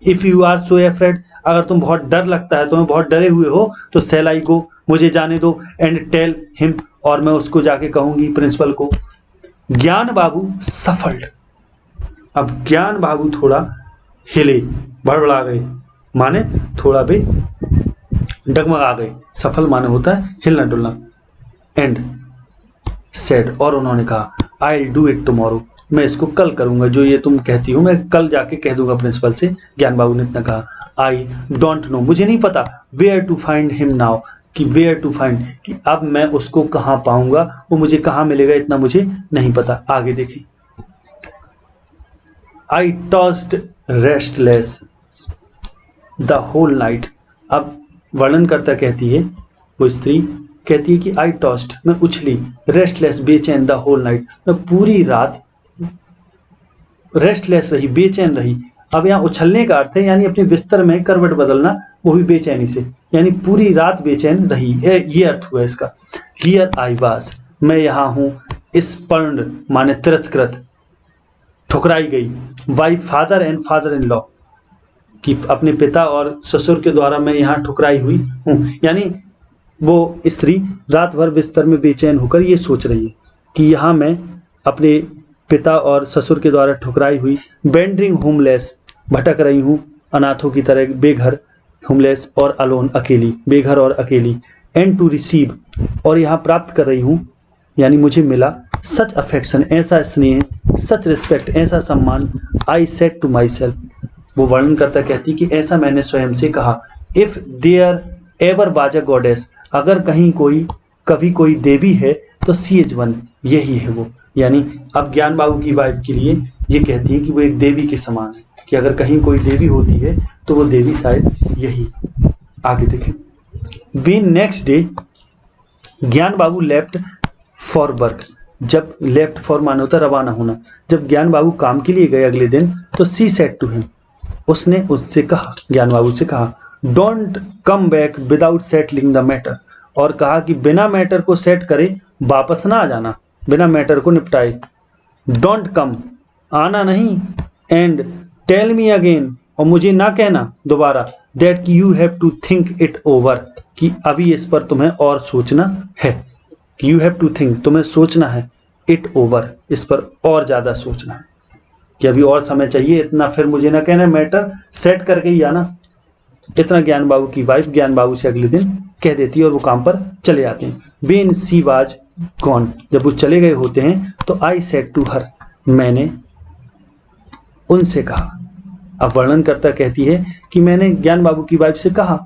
If you are so afraid, अगर तुम बहुत डर लगता है, तुम्हें बहुत डरे हुए हो, तो सेल आई गो, मुझे जाने दो, एंड टेल हिम, और मैं उसको जाके कहूंगी प्रिंसिपल को। ज्ञान बाबू सफल्ड, अब ज्ञान बाबू थोड़ा हिले, भड़बड़ा गए, माने थोड़ा भी डगमगा गए। सफल माने होता है हिलना डुलना। एंड सेड, और उन्होंने कहा, I will do it tomorrow, मैं इसको कल करूंगा, जो ये तुम कहती हो मैं कल जाके कह दूंगा प्रिंसिपल से। ज्ञान बाबू ने इतना कहा। आई डोंट नो, मुझे नहीं पता, where to find him now, कि वेयर टू फाइंड, कि अब मैं उसको कहाँ पाऊंगा, वो मुझे कहाँ मिलेगा, इतना मुझे नहीं पता। आगे देखें, I tossed restless the whole night, अब वर्णन करता कहती है, वो स्त्री कहती है कि आई टॉस्ड, मैं उछली, रेस्टलेस, बेचैन, द होल नाइट, मैं पूरी रात रेस्टलेस रही, बेचैन रही। अब यहाँ उछलने का अर्थ है यानी अपने बिस्तर में करवट बदलना, वो भी बेचैनी से, यानी पूरी रात बेचैन रही, ये अर्थ हुआ इसका। हियर आई वाज, मैं यहाँ हूँ, स्पर्न्ड माने तिरस्कृत, ठुकराई गई, by father and father in law, कि अपने पिता और ससुर के द्वारा मैं यहाँ ठुकराई हुई हूँ। यानी वो स्त्री रात भर बिस्तर में बेचैन होकर ये सोच रही है कि यहाँ मैं अपने पिता और ससुर के द्वारा ठुकराई हुई, बेंडरिंग होमलेस, भटक रही हूँ अनाथों की तरह, बेघर, होमलेस और अलोन, अकेली, बेघर और अकेली। एंड टू रिसीव, और यहाँ प्राप्त कर रही हूँ, यानी मुझे मिला, सच अफेक्शन, ऐसा स्नेह, सच रिस्पेक्ट, ऐसा सम्मान। I said to myself, वो वर्णन करता कहती कि ऐसा मैंने स्वयं से कहा। If there ever was a goddess, अगर कहीं कभी कोई देवी है तो सी इज वन, यही है वो। यानी अब ज्ञान बाबू की वाइफ के लिए ये कहती है कि वो एक देवी के समान है, कि अगर कहीं कोई देवी होती है तो वो देवी शायद यही। आगे देखें, बीन नेक्स्ट डे, ज्ञान बाबू लेफ्ट फॉर वर्क, जब लेफ्ट फॉर माने होता रवाना होना, जब ज्ञान बाबू काम के लिए गए अगले दिन, तो सी सेड टू हिम, उसने उससे कहा, ज्ञान बाबू से कहा, don't come back without settling the matter, और कहा कि बिना मैटर को सेट करे वापस ना आ जाना, बिना मैटर को निपटाए। डोंट कम, आना नहीं, एंड टेल मी अगेन, और मुझे ना कहना दोबारा, that you have to think it over, कि अभी इस पर तुम्हें और सोचना है, यू हैव टू थिंक, तुम्हें सोचना है, इट ओवर, इस पर और ज़्यादा सोचना है, कि अभी और समय चाहिए, इतना फिर मुझे ना कहना, मैटर सेट करके ही आना। इतना ज्ञान बाबू की वाइफ ज्ञान बाबू से अगले दिन कह देती है और वो काम पर चले जाते हैं। वेन सी वाज गॉन, जब वो चले गए होते हैं तो आई सेड टू हर, मैंने उनसे कहा। अब वर्णनकर्ता कहती है कि मैंने ज्ञान बाबू की वाइफ से कहा,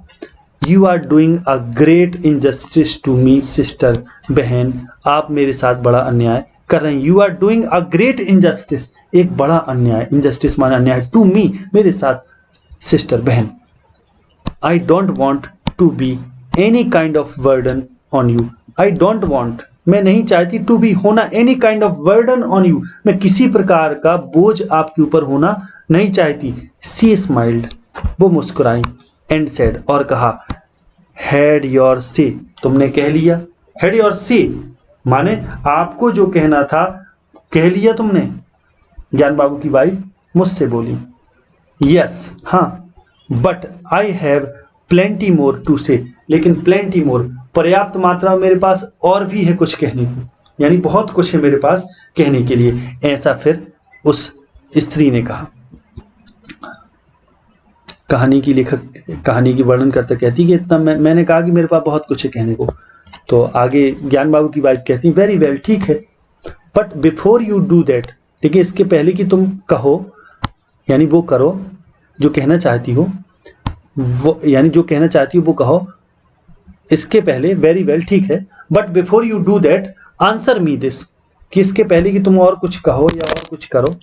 you are doing a great injustice to me sister, बहन आप मेरे साथ बड़ा अन्याय कर रहे हैं। You are doing a great injustice, एक बड़ा अन्याय, इनजस्टिस माने अन्याय, टू मी मेरे साथ सिस्टर बहन। I don't want to be any kind of burden on you, I don't want, मैं नहीं चाहती, टू बी होना, any kind of burden on you, मैं किसी प्रकार का बोझ आपके ऊपर होना नहीं चाहती। सी स्माइल्ड, वो मुस्कुराई, एंड सेड, और कहा, हैड योर से, तुमने कह लिया, हैड योर से माने आपको जो कहना था कह लिया तुमने। ज्ञान बाबू की वाइफ मुझसे बोली, यस हाँ, but I have plenty more to say, लेकिन प्लेंटी मोर, पर्याप्त मात्रा में मेरे पास और भी है कुछ कहने को, यानी बहुत कुछ है मेरे पास कहने के लिए, ऐसा फिर उस स्त्री ने कहा। कहानी की लेखक कहानी की वर्णन करते कहती कि इतना मैंने कहा कि मेरे पास बहुत कुछ है कहने को। तो आगे ज्ञान बाबू की वाइफ कहती, वेरी वेल, ठीक है, but before you do that, देखिए इसके पहले कि तुम कहो, यानी वो करो जो कहना चाहती हो, वो यानी जो कहना चाहती हो वो कहो, इसके पहले वेरी वेल, ठीक है, but before you do that answer me this, कि इसके पहले कि तुम और कुछ कहो या और कुछ करो,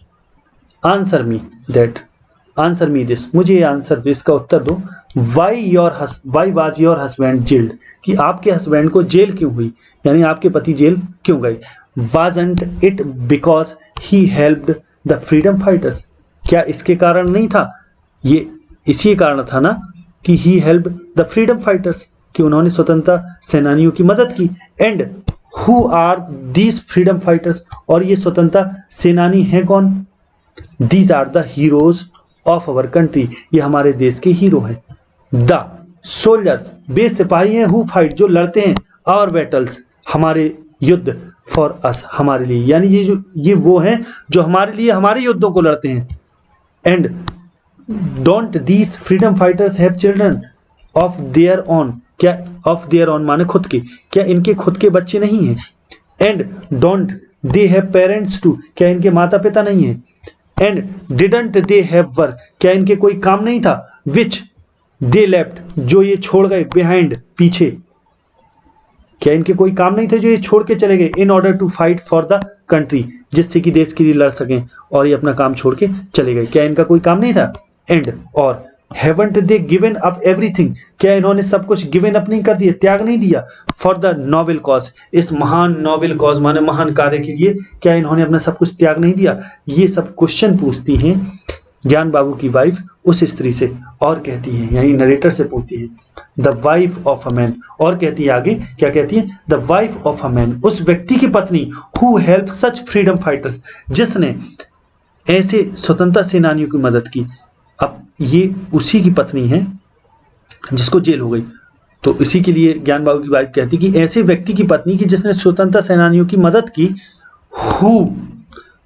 answer me that, answer me this, मुझे ये आंसर दो, इसका उत्तर दो, why was your husband gelled, कि आपके हस्बैंड को जेल क्यों हुई, यानी आपके पति जेल क्यों गए। Wasn't it because he helped the freedom fighters, क्या इसके कारण नहीं था, ये इसी कारण था ना कि he help the freedom fighters, कि उन्होंने स्वतंत्रता सेनानियों की मदद की। And who are these freedom fighters, और ये स्वतंत्रता सेनानी हैं कौन, these are the heroes of our country, ये हमारे देश के हीरो हैं। द सोल्जर्स, वे सिपाही हैं, हु फाइट, जो लड़ते हैं, आवर बैटल्स, हमारे युद्ध, फॉर अस, हमारे लिए, यानी ये वो हैं जो हमारे लिए हमारे युद्धों को लड़ते हैं। And don't these freedom fighters have children of their own, क्या ऑफ देयर ओन माने खुद के, क्या इनके खुद के बच्चे नहीं हैं। And don't they have parents too, क्या इनके माता पिता नहीं हैं। And didn't they have work, क्या इनके कोई काम नहीं था, विच दे लेफ्ट, जो ये छोड़ गए, बिहाइंड, पीछे, क्या इनके कोई काम नहीं थे जो ये छोड़ के चले गए, in order to fight for the country, जिससे कि देश के लिए लड़ सकें, और ये अपना काम छोड़ के चले गए, क्या इनका कोई काम नहीं था। एंड और haven't they given up everything, क्या इन्होंने सब कुछ गिवन अप नहीं कर दिया, त्याग नहीं दिया, फॉर द नोबेल कॉज, इस महान नोबेल कॉज माने महान कार्य के लिए, क्या इन्होंने अपना सब कुछ त्याग नहीं दिया। ये सब क्वेश्चन पूछती हैं ज्ञान बाबू की वाइफ उस स्त्री से, और कहती है, यानी नरेटर से पूछती है, the wife of a man, और कहती है आगे, क्या कहती है, the wife of a man, उस व्यक्ति की पत्नी, who help such freedom fighters, जिसने ऐसे स्वतंत्रता सेनानियों की मदद की। अब ये उसी की पत्नी है जिसको जेल हो गई, तो इसी के लिए ज्ञान बाबू की वाइफ कहती कि ऐसे व्यक्ति की पत्नी की जिसने स्वतंत्रता सेनानियों की मदद की, who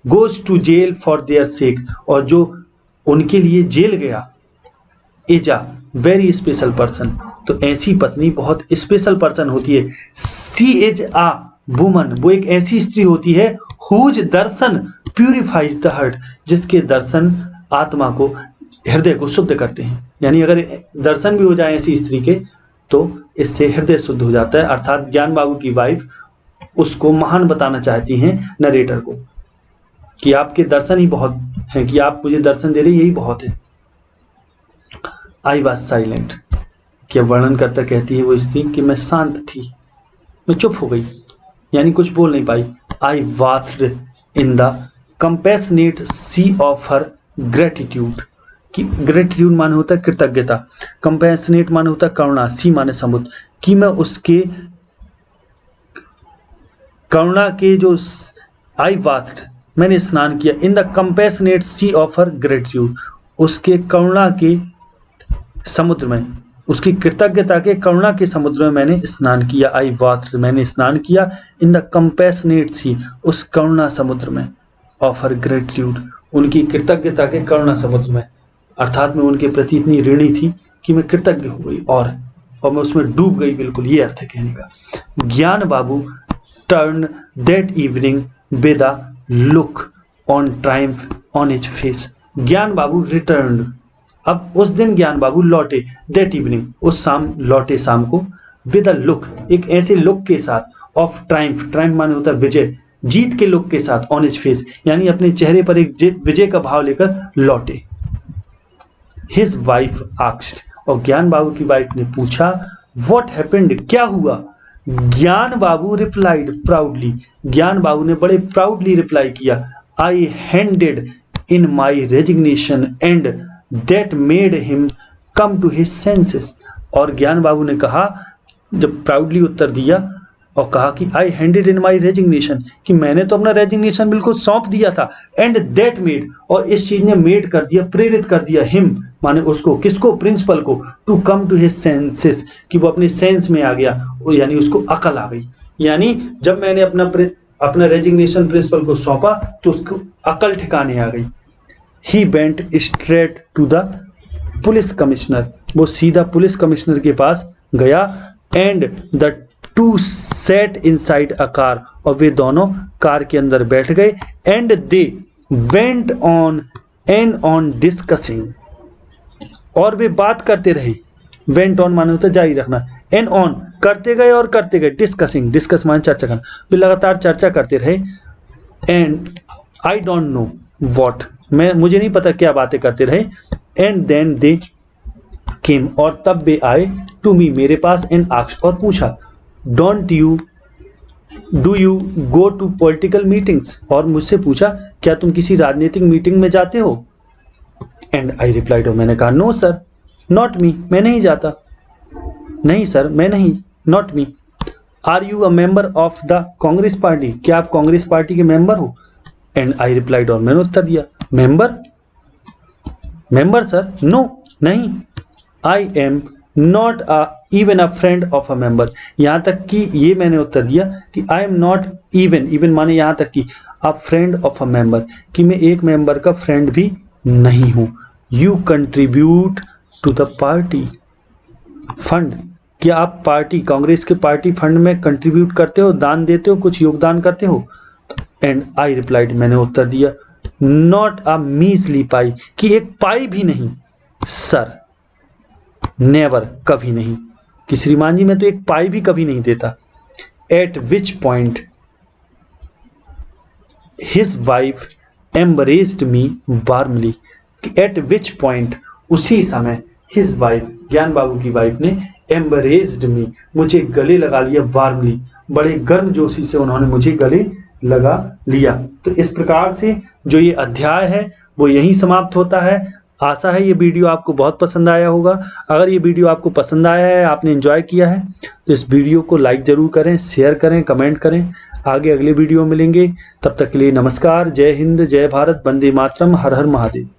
goes to jail for their sake, और जो उनके लिए जेल गया, is a very special person, तो ऐसी पत्नी बहुत स्पेशल पर्सन होती है। सी इज अ वुमन, वो एक ऐसी स्त्री होती है, whose darshan purifies the heart, जिसके दर्शन आत्मा को, हृदय को शुद्ध करते हैं, यानी अगर दर्शन भी हो जाए ऐसी स्त्री के तो इससे हृदय शुद्ध हो जाता है। अर्थात ज्ञान बाबू की वाइफ उसको महान बताना चाहती हैं नरेटर को, कि आपके दर्शन ही बहुत हैं, कि आप मुझे दर्शन दे रहे, यही बहुत है। आई वॉज साइलेंट, क्या वर्णन करता कहती है वो स्त्री कि मैं शांत थी, मैं चुप हो गई, यानी कुछ बोल नहीं पाई। I bathed in the compassionate sea of her gratitude, कि ग्रेटिट्यूड माने होता है कृतज्ञता, कंपैशनेट माने होता है करुणा, सी माने समुद्र, कि मैं उसके करुणा के जो, आई वाथ्ड मैंने स्नान किया in the compassionate sea of her gratitude, उसके करुणा के समुद्र में, उसकी कृतज्ञता के करुणा के समुद्र में मैंने स्नान किया। आई वाटर, मैंने स्नान किया इन द कंपैशनेट सी, उस करुणा समुद्र में, ऑफ हर ग्रेटिट्यूड, उनकी कृतज्ञता के करुणा समुद्र में, अर्थात मैं उनके प्रति इतनी ऋणी थी कि मैं कृतज्ञ हो गई और मैं उसमें डूब गई बिल्कुल, ये अर्थ है कहने का। Gyan Babu turn that evening with a look on triumph on his face, Gyan Babu return, अब उस दिन ज्ञान बाबू लौटे, दैट इवनिंग, उस शाम लौटे, शाम को, विद अ लुक, एक ऐसे लुक के साथ, ऑफ ट्रायम्फ, ट्रायम्फ माने होता है विजय, जीत के लुक के साथ, ऑन हिज फेस यानी अपने चेहरे पर एक विजय का भाव लेकर लौटे। हिज वाइफ आस्क्ड, और ज्ञान बाबू की वाइफ ने पूछा, व्हाट हैपेंड, क्या हुआ? ज्ञान बाबू रिप्लाइड प्राउडली, ज्ञान बाबू ने बड़े प्राउडली रिप्लाई किया, I handed in my resignation and that made him come to his senses, और ज्ञान बाबू ने कहा, जब प्राउडली उत्तर दिया और कहा कि आई हैंडेड इन माई रेजिग्नेशन, कि मैंने तो अपना रेजिग्नेशन बिल्कुल सौंप दिया था, एंड दैट मेड, और इस चीज ने मेड कर दिया, प्रेरित कर दिया, हिम माने उसको, किसको? प्रिंसिपल को, to come to his senses, कि वो अपने सेंस में आ गया, यानी उसको अकल आ गई, यानी जब मैंने अपना रेजिग्नेशन प्रिंसिपल को सौंपा तो उसको अकल ठिकाने आ गई। He went straight to the police commissioner, वो सीधा पुलिस कमिश्नर के पास गया, and the two sat inside a car, और वे दोनों कार के अंदर बैठ गए, and they went on and on discussing, और वे बात करते रहे, वेंट ऑन माने होता जारी रखना, एंड ऑन करते गए और करते गए, डिस्कसिंग, डिस्कस माने चर्चा करना, वे लगातार चर्चा करते रहे, and I don't know what, मुझे नहीं पता क्या बातें करते रहे, एंड देन दे केम, और तब वे आए, टू मी, मेरे पास, एंड आस्क्ड, और पूछा, do you go to political meetings, और मुझसे पूछा, क्या तुम किसी राजनीतिक मीटिंग में जाते हो? एंड आई रिप्लाइड, और मैंने कहा, नो सर, नॉट मी, मैं नहीं जाता, नहीं सर मैं नहीं, not me. Are you a member of the Congress party, क्या आप कांग्रेस पार्टी के मेंबर हो? एंड आई रिप्लाइड, और मैंने उत्तर दिया, मेंबर सर, नो, नहीं, I am not even a friend of a member, यहां तक कि ये मैंने उत्तर दिया कि आई एम नॉट इवन माने यहां तक कि a friend of a member, कि मैं एक मेंबर का फ्रेंड भी नहीं हूं। You contribute to the party fund, क्या आप पार्टी, कांग्रेस के पार्टी फंड में कंट्रीब्यूट करते हो, दान देते हो, कुछ योगदान करते हो? एंड आई रिप्लाइड, मैंने उत्तर दिया, नॉट अ मीजली पाई, कि एक पाई भी नहीं, सर, नेवर, कभी नहीं, कि श्रीमान जी मैं तो एक पाई भी कभी नहीं देता। Eight which point his wife embraced me warmly, eight which point, उसी समय, हिज वाइफ, ज्ञान बाबू की वाइफ ने, एम्ब्रेस्ड मी, मुझे गले लगा लिया, वार्मली, बड़े गर्मजोशी से उन्होंने मुझे गले लगा लिया। तो इस प्रकार से जो ये अध्याय है वो यहीं समाप्त होता है। आशा है ये वीडियो आपको बहुत पसंद आया होगा। अगर ये वीडियो आपको पसंद आया है, आपने एंजॉय किया है, तो इस वीडियो को लाइक ज़रूर करें, शेयर करें, कमेंट करें। आगे अगले वीडियो मिलेंगे, तब तक के लिए नमस्कार, जय हिंद, जय भारत, वंदे मातरम, हर हर महादेव।